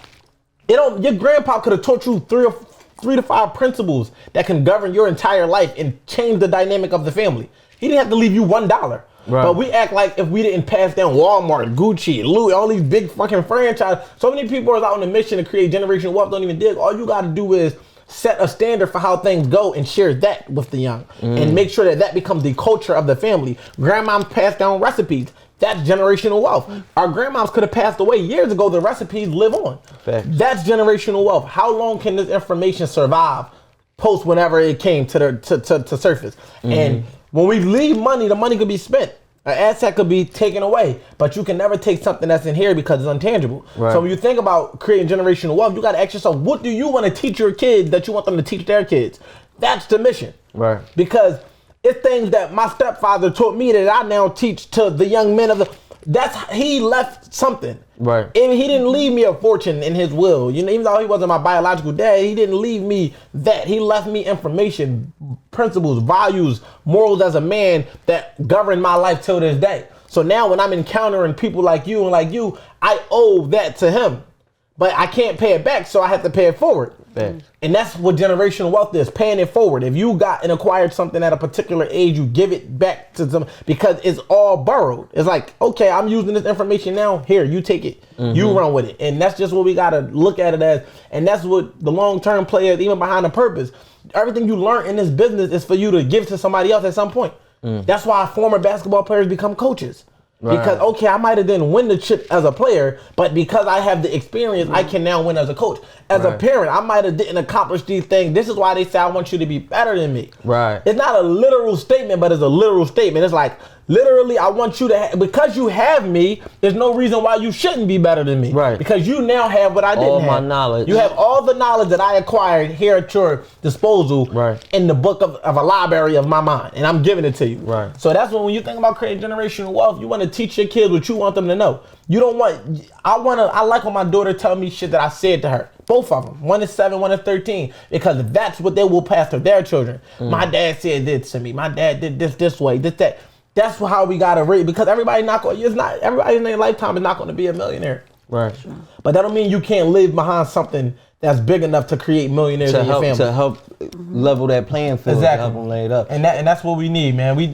your grandpa could have taught you 3 to 5 principles that can govern your entire life and change the dynamic of the family. He didn't have to leave you $1. Right. But we act like if we didn't pass down Walmart, Gucci, Louis, all these big fucking franchises. So many people are out on a mission to create generational wealth, don't even dig. All you got to do is set a standard for how things go and share that with the young. And make sure that becomes the culture of the family. Grandmoms pass down recipes. That's generational wealth. Our grandmoms could have passed away years ago. The recipes live on. Facts. That's generational wealth. How long can this information survive post whenever it came to surface? And when we leave money, the money could be spent. An asset could be taken away, but you can never take something that's inherited because it's intangible. Right. So when you think about creating generational wealth, you got to ask yourself, what do you want to teach your kids that you want them to teach their kids? That's the mission. Right. Because it's things that my stepfather taught me that I now teach to the young men of the. He left something. Right. And he didn't leave me a fortune in his will. You know, even though he wasn't my biological dad, he didn't leave me that. He left me information, principles, values, morals as a man that govern my life till this day. So now when I'm encountering people like you and like you, I owe that to him. But I can't pay it back, so I have to pay it forward. And that's what generational wealth is, paying it forward. If you got and acquired something at a particular age, you give it back to them because it's all borrowed. It's like, okay, I'm using this information now. Here, you take it. You run with it. And that's just what we got to look at it as. And that's what the long-term play is, even behind the purpose. Everything you learn in this business is for you to give to somebody else at some point. That's why former basketball players become coaches. Right. Because, okay, I might have didn't win the chip as a player, but because I have the experience, I can now win as a coach. As a parent, I might have didn't accomplish these things. This is why they say, I want you to be better than me. Right. It's not a literal statement, but it's a literal statement. It's like, literally, I want you to, because you have me, there's no reason why you shouldn't be better than me. Right. Because you now have what I didn't have. All my knowledge. You have all the knowledge that I acquired here at your disposal in the book of a library of my mind, and I'm giving it to you. Right. So that's when you think about creating generational wealth, you want to teach your kids what you want them to know. You don't want, I like when my daughter tell me shit that I said to her. Both of them. One is 7, one is 13. Because that's what they will pass to their children. My dad said this to me. My dad did this way, that. That's how we gotta rate, because everybody in their lifetime is not gonna be a millionaire. Right. But that don't mean you can't live behind something that's big enough to create millionaires in your family. To help level that playing field. Exactly. Help them lay it up. And that's what we need, man. We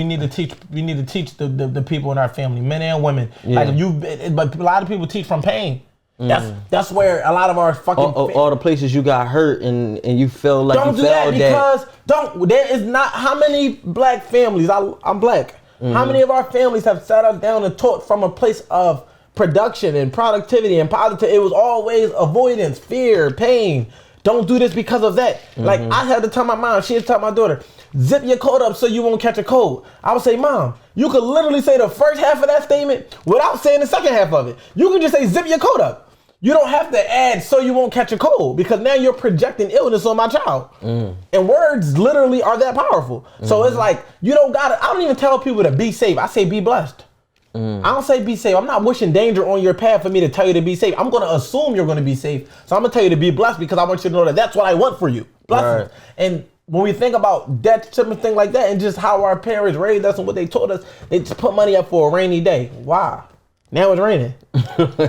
need to teach the people in our family, men and women. Yeah. But a lot of people teach from pain. That's where a lot of our fucking all the places you got hurt and you feel like don't you do felt that because there is not how many black families I'm black. How many of our families have sat us down and taught from a place of production and productivity and positive? It was always avoidance, fear, pain. Don't do this because of that. Like I had to tell my mom, she had to tell my daughter, zip your coat up so you won't catch a cold. I would say, Mom, you could literally say the first half of that statement without saying the second half of it. You could just say zip your coat up. You don't have to add so you won't catch a cold, because now you're projecting illness on my child. And words literally are that powerful. So it's like, you don't gotta, I don't even tell people to be safe. I say be blessed. I don't say be safe. I'm not wishing danger on your path for me to tell you to be safe. I'm gonna assume you're gonna be safe. So I'm gonna tell you to be blessed because I want you to know that that's what I want for you. Blessings. Right. And when we think about that type of thing like that and just how our parents raised us and what they taught us, they just put money up for a rainy day. Why? Now it's raining.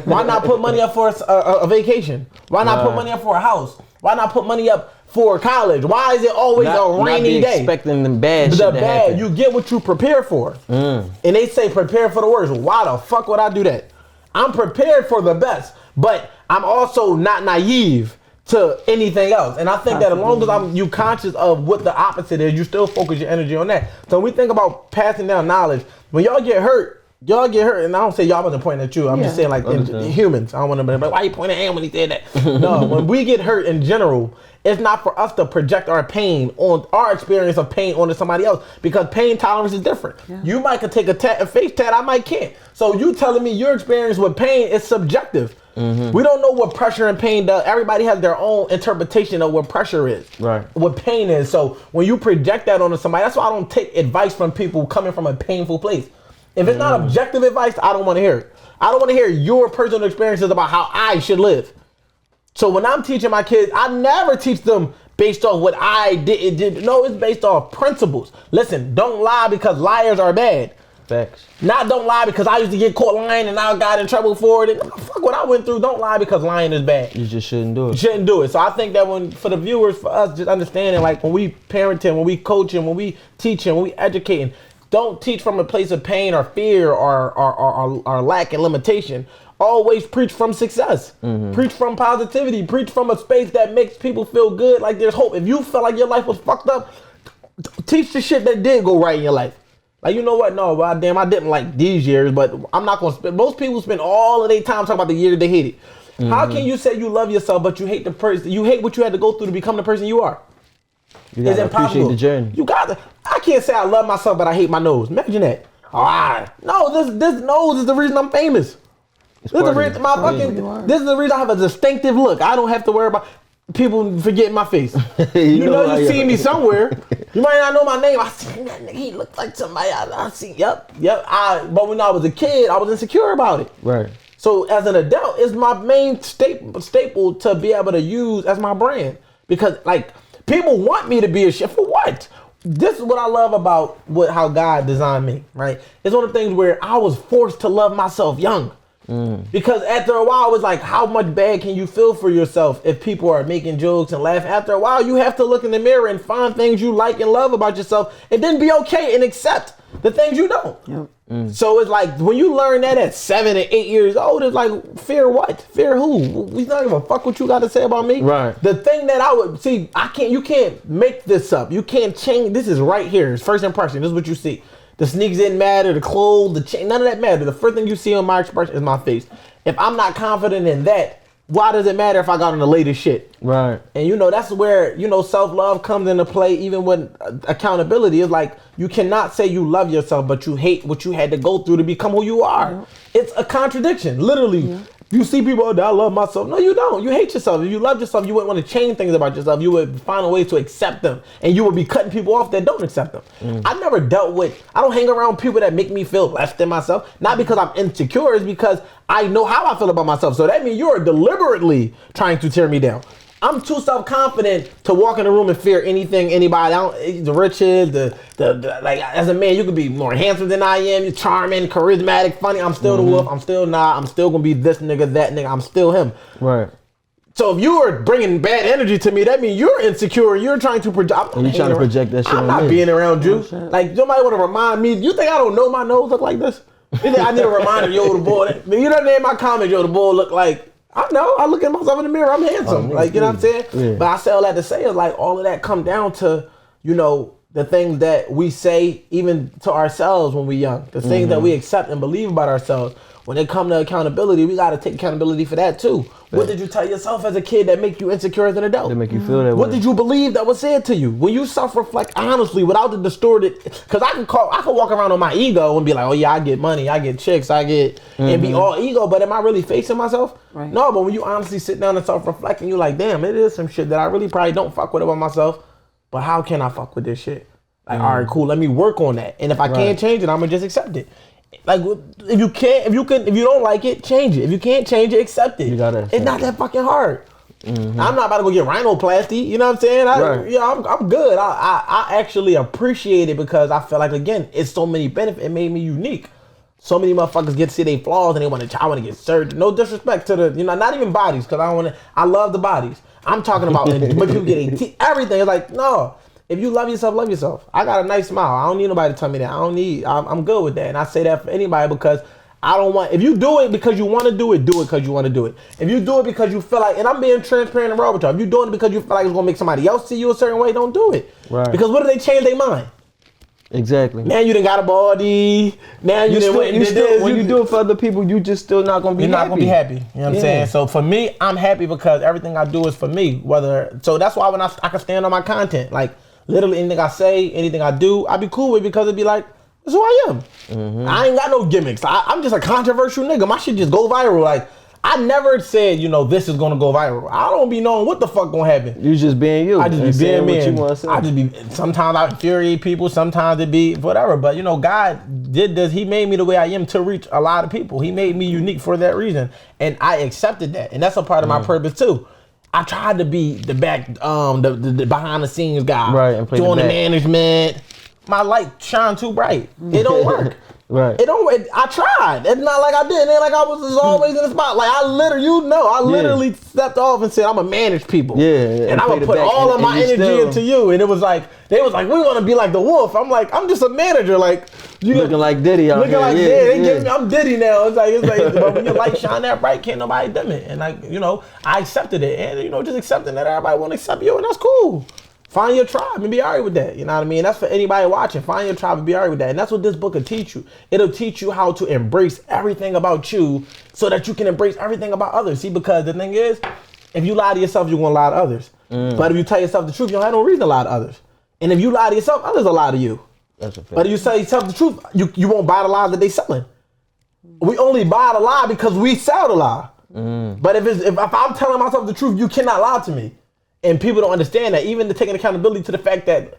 Why not put money up for a vacation? Why not put money up for a house? Why not put money up for college? Why is it always a rainy day? Expecting the bad shit to happen. You get what you prepare for. And they say prepare for the worst. Why the fuck would I do that? I'm prepared for the best, but I'm also not naive to anything else. And I think that as long as you conscious of what the opposite is, you still focus your energy on that. So when we think about passing down knowledge, when y'all get hurt, and I don't say y'all wasn't pointing at you. I'm just saying like in humans. I don't want to be like, why are you pointing at him when he said that? No, when we get hurt in general, it's not for us to project our pain on our experience of pain onto somebody else, because pain tolerance is different. You might could take a face tat, I might can't. So you telling me your experience with pain is subjective. We don't know what pressure and pain does. Everybody has their own interpretation of what pressure is, what pain is. So when you project that onto somebody, that's why I don't take advice from people coming from a painful place. If it's not objective advice, I don't want to hear it. I don't want to hear your personal experiences about how I should live. So when I'm teaching my kids, I never teach them based on what I did. No, it's based off principles. Listen, don't lie because liars are bad. Facts. Not don't lie because I used to get caught lying and I got in trouble for it. And fuck what I went through. Don't lie because lying is bad. You just shouldn't do it. You shouldn't do it. So I think that for the viewers, for us, just understanding, like when we parenting, when we coaching, when we teaching, when we educating, don't teach from a place of pain or fear or lack and limitation. Always preach from success. Preach from positivity. Preach from a space that makes people feel good, like there's hope. If you felt like your life was fucked up, teach the shit that did go right in your life. Like, you know what? No, goddamn, I didn't like these years, but I'm not going to spend. Most people spend all of their time talking about the year that they hated. How can you say you love yourself, but you hate the person? You hate what you had to go through to become the person you are. You gotta appreciate the journey. You got to. I can't say I love myself, but I hate my nose. Imagine that. No, this is the reason I'm famous. This is the reason I have a distinctive look. I don't have to worry about people forgetting my face. you know you see me somewhere. You might not know my name. I see that nigga. He looks like somebody I see. Yep. But when I was a kid, I was insecure about it. Right. So as an adult, it's my main staple to be able to use as my brand. Because like people want me to be a shit for what? This is what I love about how God designed me, right? It's one of the things where I was forced to love myself young. Because after a while, it's like, how much bad can you feel for yourself if people are making jokes and laughing? After a while, you have to look in the mirror and find things you like and love about yourself and then be okay and accept the things you don't. Yep. So it's like, when you learn that at 7 and 8 years old, it's like, fear what? Fear who? We not even fuck what you got to say about me. Right. The thing that I would see, you can't make this up. You can't change. This is right here. It's first impression. This is what you see. The sneaks didn't matter, the clothes, the chain, none of that matter. The first thing you see on my expression is my face. If I'm not confident in that, why does it matter if I got on the latest shit? Right. And that's where, self-love comes into play, even when accountability is like, you cannot say you love yourself, but you hate what you had to go through to become who you are. Yeah. It's a contradiction, literally. Yeah. You see people, I love myself. No, you don't. You hate yourself. If you love yourself, you wouldn't want to change things about yourself. You would find a way to accept them. And you would be cutting people off that don't accept them. I never I don't hang around people that make me feel less than myself. Not because I'm insecure, it's because I know how I feel about myself. So that means you're deliberately trying to tear me down. I'm too self-confident to walk in a room and fear anything, anybody. The riches, like as a man, you could be more handsome than I am. You're charming, charismatic, funny. I'm still the wolf. I'm still not. I'm still gonna be this nigga, that nigga. I'm still him. Right. So if you are bringing bad energy to me, that means you're insecure. You're trying to project. You're trying to project that shit. I'm not being around you. Like somebody want to remind me. You think I don't know my nose look like this? You think I need a reminder? Yo, the boy. You know name my comment. Yo, the boy look like. I know. I look at myself in the mirror. I'm handsome. You know what I'm saying? Yeah. But I say all that to say is like all of that come down to, the things that we say even to ourselves when we're young. The things that we accept and believe about ourselves. When it comes to accountability, we got to take accountability for that too. Yeah. What did you tell yourself as a kid that make you insecure as an adult? That make you feel that way. What did you believe that was said to you? When you self-reflect honestly without the distorted, because I can walk around on my ego and be like, oh yeah, I get money, I get chicks, and be all ego, but am I really facing myself? Right. No, but when you honestly sit down and self-reflect and you're like, damn, it is some shit that I really probably don't fuck with about myself, but how can I fuck with this shit? Like, all right, cool, let me work on that. And if I can't change it, I'm gonna just accept it. Like if you don't like it, change it. If you can't change it, accept it. It's not that fucking hard. I'm not about to go get rhinoplasty. You know what I'm saying? I'm good. I actually appreciate it because I feel like again, it's so many benefits. It made me unique. So many motherfuckers get to see their flaws and I want to get surgery. No disrespect to the not even bodies because I love the bodies. I'm talking about when people get everything. It's like no. If you love yourself, love yourself. I got a nice smile. I don't need nobody to tell me that. I'm good with that. And I say that for anybody because I don't want, if you do it because you want to do it because you want to do it. If you do it because you feel like, and I'm being transparent and raw with you, if you're doing it because you feel like it's going to make somebody else see you a certain way, don't do it. Right. Because what if they change their mind? Exactly. Now you done got a body. Now you done went and did this. When you do it for other people, you just still not going to be happy. You're not going to be happy. You know what I'm saying? So for me, I'm happy because everything I do is for me. So that's why when I can stand on my content. Like, literally anything I say, anything I do, I be cool with because it'd be like, that's who I am. I ain't got no gimmicks. I'm just a controversial nigga. My shit just go viral. Like, I never said, this is gonna go viral. I don't be knowing what the fuck gonna happen. You just being you. I just be being me. What you want to say. I just be, sometimes I infuriate people, sometimes it be whatever. But God did this. He made me the way I am to reach a lot of people. He made me unique for that reason. And I accepted that. And that's a part of my purpose too. I tried to be the back, the behind the scenes guy. Right, and doing the management. My light shine too bright. It don't work. Right. It don't. I tried. It's not like I did. It ain't like I was just always in the spot. Like I literally stepped off and said, I'm gonna manage people. Yeah. And I'm gonna put all of my energy into you. And it was like, they was like, we want to be like the wolf. I'm like, I'm just a manager. Like you looking like Diddy out here. Looking like Diddy. I'm Diddy now. It's like, but when your light shine that bright, can't nobody dim it. And like, I accepted it. And just accepting that everybody want to accept you, and that's cool. Find your tribe and be alright with that. You know what I mean? That's for anybody watching. Find your tribe and be alright with that. And that's what this book will teach you. It'll teach you how to embrace everything about you so that you can embrace everything about others. See, because the thing is, if you lie to yourself, you're going to lie to others. But if you tell yourself the truth, you don't have no reason to lie to others. And if you lie to yourself, others will lie to you. That's a fact. But if you tell the truth, you won't buy the lie that they selling. We only buy the lie because we sell the lie. But if I'm telling myself the truth, you cannot lie to me. And people don't understand that. Even taking accountability to the fact that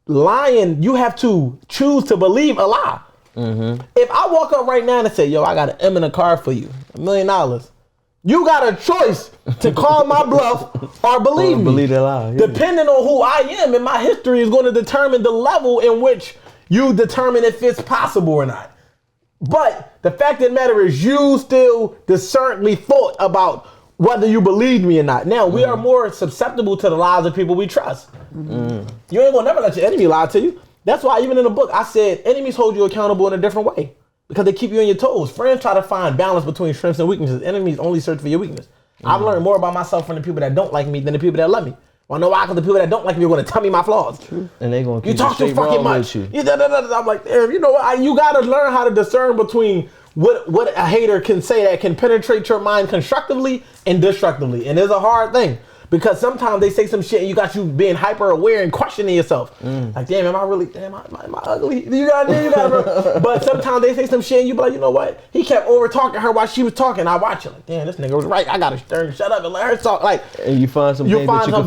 lying, you have to choose to believe a lie. If I walk up right now and say, yo, I got an M in a car for you, $1 million. You got a choice to call my bluff or believe me. Believe that lie. Yeah. Depending on who I am and my history is going to determine the level in which you determine if it's possible or not. But the fact of the matter is you still discerningly thought about whether you believed me or not. Now, we are more susceptible to the lies of people we trust. You ain't gonna never let your enemy lie to you. That's why even in the book, I said enemies hold you accountable in a different way because they keep you on your toes. Friends try to find balance between strengths and weaknesses. Enemies only search for your weakness. I've learned more about myself from the people that don't like me than the people that love me. Well, no, why? Because the people that don't like me are going to tell me my flaws. True. And they going to keep you talk too fucking much. I'm like, damn, you know what? You got to learn how to discern between what a hater can say that can penetrate your mind constructively and destructively. And it's a hard thing because sometimes they say some shit and you got you being hyper aware and questioning yourself. Like, damn, am I ugly? You got it. But sometimes they say some shit and you be like, you know what? He kept over talking her while she was talking. I watch it like, damn, this nigga was right. I got to shut up and let her talk. Like, and you find some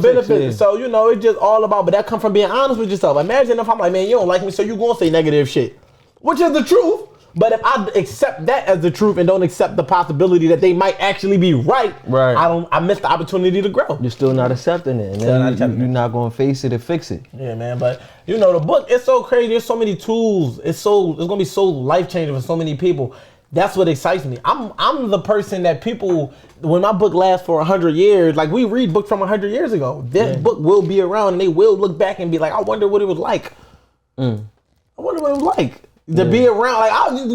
benefits. Yeah. So, you know, it's just all about, but that come from being honest with yourself. Imagine if I'm like, man, you don't like me, so you gonna say negative shit, which is the truth. But if I accept that as the truth and don't accept the possibility that they might actually be right, I miss the opportunity to grow. You're still not accepting it. And then you're not going to face it and fix it. Yeah, man. But, you know, the book, it's so crazy. There's so many tools. It's going to be so life-changing for so many people. That's what excites me. I'm the person that people, when my book lasts for 100 years, like we read books from 100 years ago. That book will be around and they will look back and be like, I wonder what it was like. I wonder what it was like. To be around, like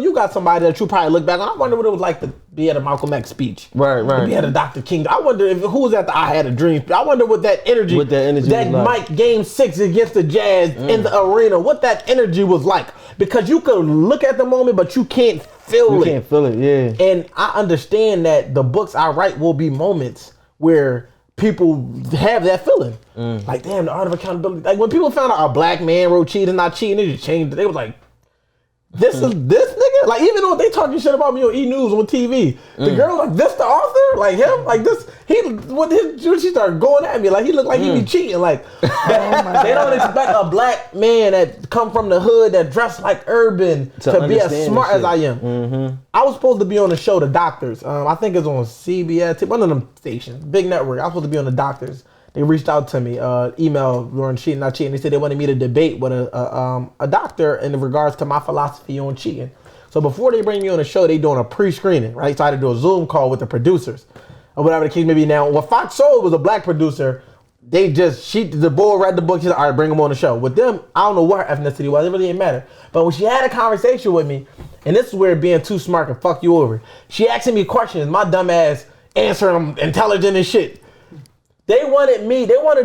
you got somebody that you probably look back on. I wonder what it was like to be at a Malcolm X speech, right? To be at a Dr. King. I wonder who was at the I Had a Dream. I wonder what that energy, that Mike like. Game 6 against the Jazz in the arena, what that energy was like. Because you could look at the moment, but you can't feel it. You can't feel it, yeah. And I understand that the books I write will be moments where people have that feeling. Like, damn, the art of accountability. Like when people found out a black man wrote cheating, not cheating, they just changed it. They was like, this is this nigga? Like, even though they talking shit about me on E! News on TV, the girl like, this the author? Like him? Like this, she started going at me like he looked like he be cheating. Like, they don't expect a black man that come from the hood that dressed like urban to be as smart as I am. I was supposed to be on the show The Doctors. I think it's on CBS, one of them stations, big network. I was supposed to be on The Doctors. They reached out to me, email during cheating, not cheating. They said they wanted me to debate with a doctor in regards to my philosophy on cheating. So before they bring me on the show, they doing a pre-screening, right? So I had to do a Zoom call with the producers or whatever the case may be. Now, when Fox Soul was a black producer, the boy read the book. She said, all right, bring him on the show. With them, I don't know what her ethnicity was. It really didn't matter. But when she had a conversation with me, and this is where being too smart can fuck you over. She asking me questions, my dumb ass answering them intelligent and shit. They wanted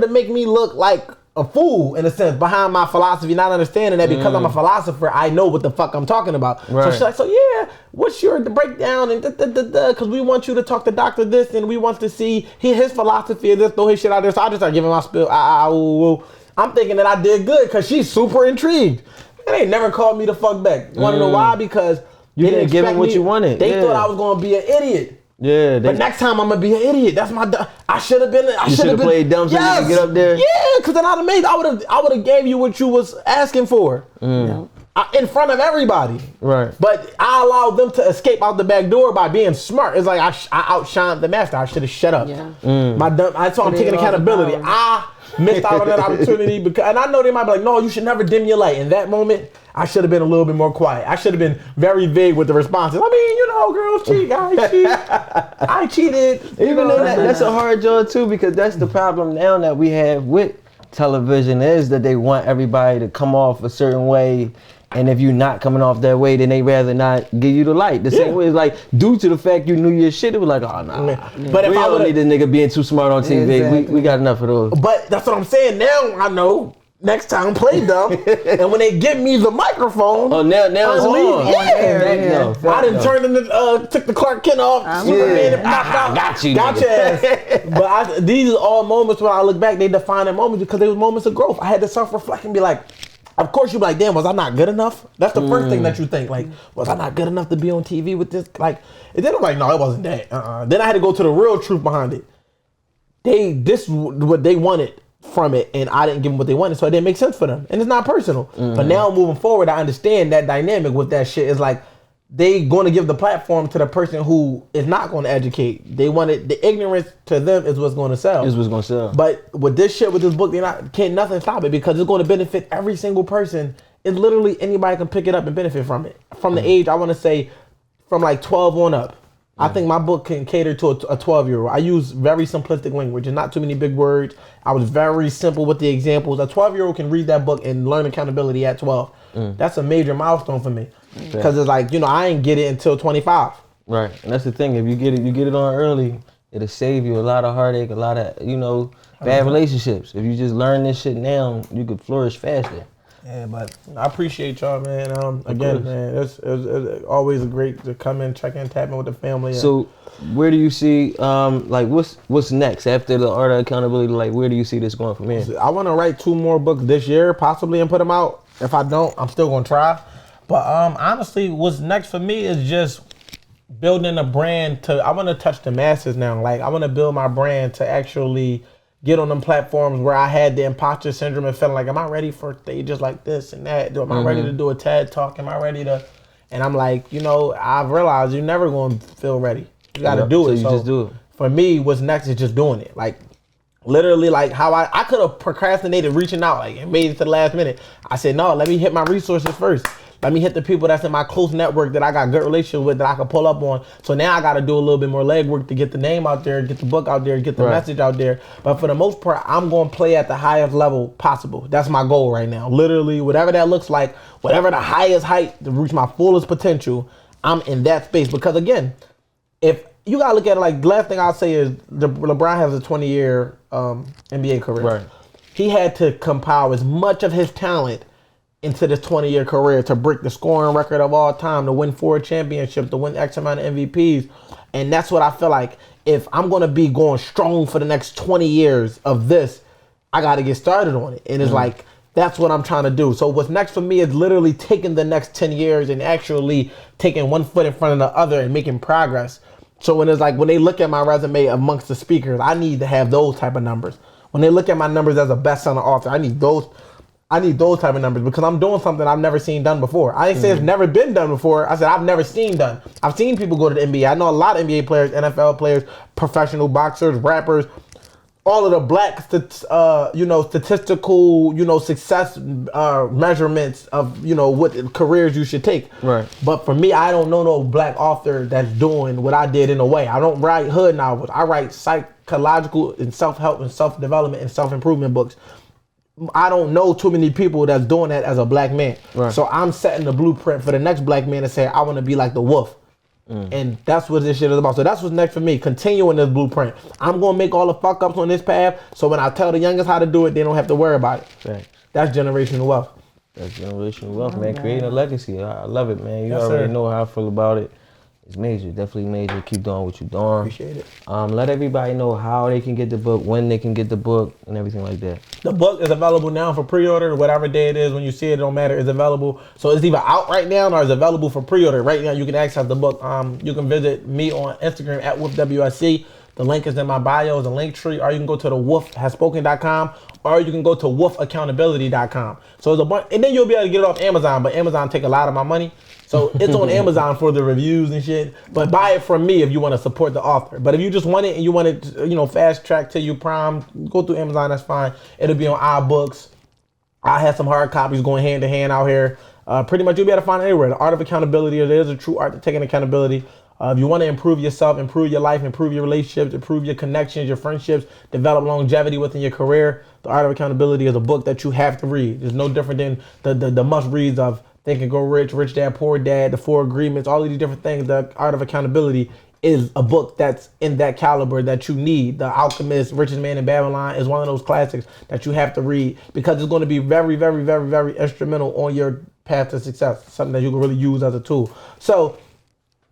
to make me look like a fool in a sense behind my philosophy, not understanding that because I'm a philosopher, I know what the fuck I'm talking about. Right. So she's like, so yeah, what's your breakdown and because we want you to talk to Dr. This and we want to see his philosophy of this, throw his shit out there. So I just started giving my spiel. I'm thinking that I did good because she's super intrigued. And they never called me the fuck back. You want to know why? Because you didn't give them what you wanted. They thought I was going to be an idiot. Yeah, but next time I'm gonna be an idiot. That's my. I should have been. You should have played dumb so you could get up there. Yeah, because then I would have gave you what you was asking for in front of everybody. Right. But I allowed them to escape out the back door by being smart. It's like I outshined the master. I should have shut up. Yeah. That's why I'm taking accountability. I missed out on that opportunity and I know they might be like, no, you should never dim your light. In that moment, I should have been a little bit more quiet. I should have been very vague with the responses. I mean, you know, girls cheat, guys cheat. I cheated. Even though that's a hard job too, because that's the problem now that we have with television is that they want everybody to come off a certain way. And if you're not coming off that way, then they rather not give you the light. The same way is like, due to the fact you knew your shit, it was like, oh, nah. But if I don't need this nigga being too smart on TV. Exactly. We got enough of those. But that's what I'm saying. Now I know. Next time, play dumb. And when they give me the microphone, now it's on. I done turned into, took the Clark Kent off, Superman and popped out. Got you, got your ass. But these are all moments when I look back, they define that moment because they were moments of growth. I had to self-reflect and be like, of course you be like, damn, was I not good enough? That's the first thing that you think. Like, was I not good enough to be on TV with this? Like, and then I'm like, no, it wasn't that. Then I had to go to the real truth behind it. This what they wanted from it, and I didn't give them what they wanted, so it didn't make sense for them. And it's not personal. But now moving forward, I understand that dynamic with that shit is like, they going to give the platform to the person who is not going to educate. They wanted the ignorance to them is what's going to sell. Is what's going to sell. But with this shit, with this book, can't nothing stop it because it's going to benefit every single person. It's literally anybody can pick it up and benefit from it. From the age, I want to say, from like 12 on up. I think my book can cater to a 12-year-old. I use very simplistic language and not too many big words. I was very simple with the examples. A 12-year-old can read that book and learn accountability at 12. That's a major milestone for me. Because it's like, I ain't get it until 25. Right. And that's the thing. If you get it on early, it'll save you a lot of heartache, a lot of, bad relationships. If you just learn this shit now, you could flourish faster. Yeah, but I appreciate y'all, man. Again, man, it's always great to come in, check in, tap in with the family. So, where do you see, what's next after the Art of Accountability? Like, where do you see this going from here? I want to write 2 more books this year, possibly, and put them out. If I don't, I'm still gonna try. But honestly, what's next for me is just building a brand. I want to touch the masses now. Like, I want to build my brand to actually get on them platforms where I had the imposter syndrome and feeling like, am I ready for stages like this and that? Am I ready to do a TED Talk? Am I ready to? And I'm like, I've realized you're never going to feel ready. You got to do it. So you just do it. For me, what's next is just doing it. Like, literally, like how I could have procrastinated reaching out, like, and made it to the last minute. I said, no, let me hit my resources first. Let me hit the people that's in my close network that I got good relationship with that I can pull up on. So now I got to do a little bit more legwork to get the name out there, get the book out there, get the message out there. But for the most part, I'm going to play at the highest level possible. That's my goal right now. Literally, whatever that looks like, whatever the highest height to reach my fullest potential, I'm in that space. Because again, if you got to look at it like, the last thing I'll say is LeBron has a 20-year NBA career. Right. He had to compile as much of his talent into this 20-year career to break the scoring record of all time, to win 4 championships, to win X amount of MVPs. And that's what I feel like. If I'm going to be going strong for the next 20 years of this, I got to get started on it. And it's like, that's what I'm trying to do. So what's next for me is literally taking the next 10 years and actually taking one foot in front of the other and making progress. So when they look at my resume amongst the speakers, I need to have those type of numbers. When they look at my numbers as a best-selling author, I need those type of numbers because I'm doing something I've never seen done before. I didn't say it's never been done before. I said I've never seen done. I've seen people go to the NBA. I know a lot of NBA players, NFL players, professional boxers, rappers, all of the black, statistical, success measurements of, what careers you should take. Right. But for me, I don't know no black author that's doing what I did in a way. I don't write hood novels. I write psychological and self-help and self-development and self-improvement books. I don't know too many people that's doing that as a black man. Right. So I'm setting the blueprint for the next black man to say, I want to be like the wolf. And that's what this shit is about. So that's what's next for me, continuing this blueprint. I'm going to make all the fuck ups on this path, so when I tell the youngest how to do it, they don't have to worry about it. Right. That's generational wealth. That's generational wealth, man. Creating a legacy. I love it, man. You already know how I feel about it. It's major, definitely major. Keep doing what you're doing. Appreciate it. Let everybody know how they can get the book, when they can get the book, and everything like that. The book is available now for pre-order. Whatever day it is, when you see it, it don't matter. It's available. So it's either out right now or it's available for pre-order. Right now, you can access the book. You can visit me on Instagram at WoofWSC. The link is in my bio. It's a link tree. Or you can go to the woofhasspoken.com. Or you can go to woofaccountability.com. So it's a bunch, and then you'll be able to get it off Amazon. But Amazon take a lot of my money. So it's on Amazon for the reviews and shit. But buy it from me if you want to support the author. But if you just want it and you want it, fast track till you prime, go through Amazon, that's fine. It'll be on iBooks. I have some hard copies going hand to hand out here. Pretty much you'll be able to find it anywhere. The Art of Accountability, there is a true art to taking accountability. If you want to improve yourself, improve your life, improve your relationships, improve your connections, your friendships, develop longevity within your career, The Art of Accountability is a book that you have to read. It's no different than the must-reads of Think and Grow Rich, Rich Dad, Poor Dad, The 4 Agreements, all of these different things. The Art of Accountability is a book that's in that caliber that you need. The Alchemist, Richest Man in Babylon is one of those classics that you have to read because it's going to be very, very, very, very instrumental on your path to success. Something that you can really use as a tool. So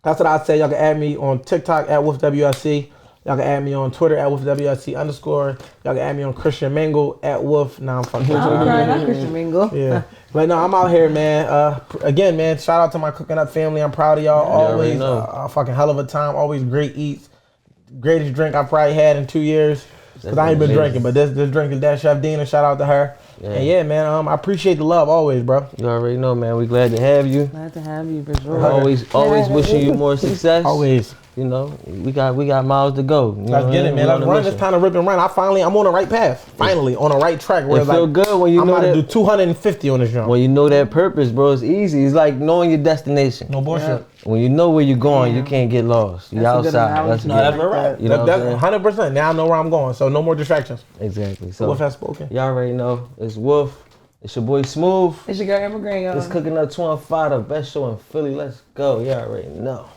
that's what I'd say. Y'all can add me on TikTok at WoofWSC. Y'all can add me on Twitter at WolfWSC_. Y'all can add me on Christian Mingle at Wolf. Now I'm fucking. I'm Christian Mingle. Yeah. But no, I'm out here, man. Again, man, shout out to my Cooking Up family. I'm proud of y'all. Always a fucking hell of a time. Always great eats. Greatest drink I probably had in 2 years. Because I ain't been drinking, but this drink is that Chef Dina. Shout out to her. Yeah. And yeah, man, I appreciate the love always, bro. You already know, man. We glad to have you. Glad to have you, for sure. Always wishing you more success. Always. You know, we got miles to go. Let's get it, man. Let's run this kind of rip and run. I'm on the right path. Finally, on the right track. Where it feel good when you know that. I'm about to do 250 on this jump. When you know that purpose, bro, it's easy. It's like knowing your destination. No bullshit. Yep. When you know where you're going, you can't get lost. You outside. That's right. You know that's 100%. Now I know where I'm going, so no more distractions. Exactly. So Wolf has spoken. Y'all already know. It's Wolf. It's your boy Smooth. It's your girl Amber Gray. It's Cooking Up 215, the best show in Philly. Let's go. Y'all already know.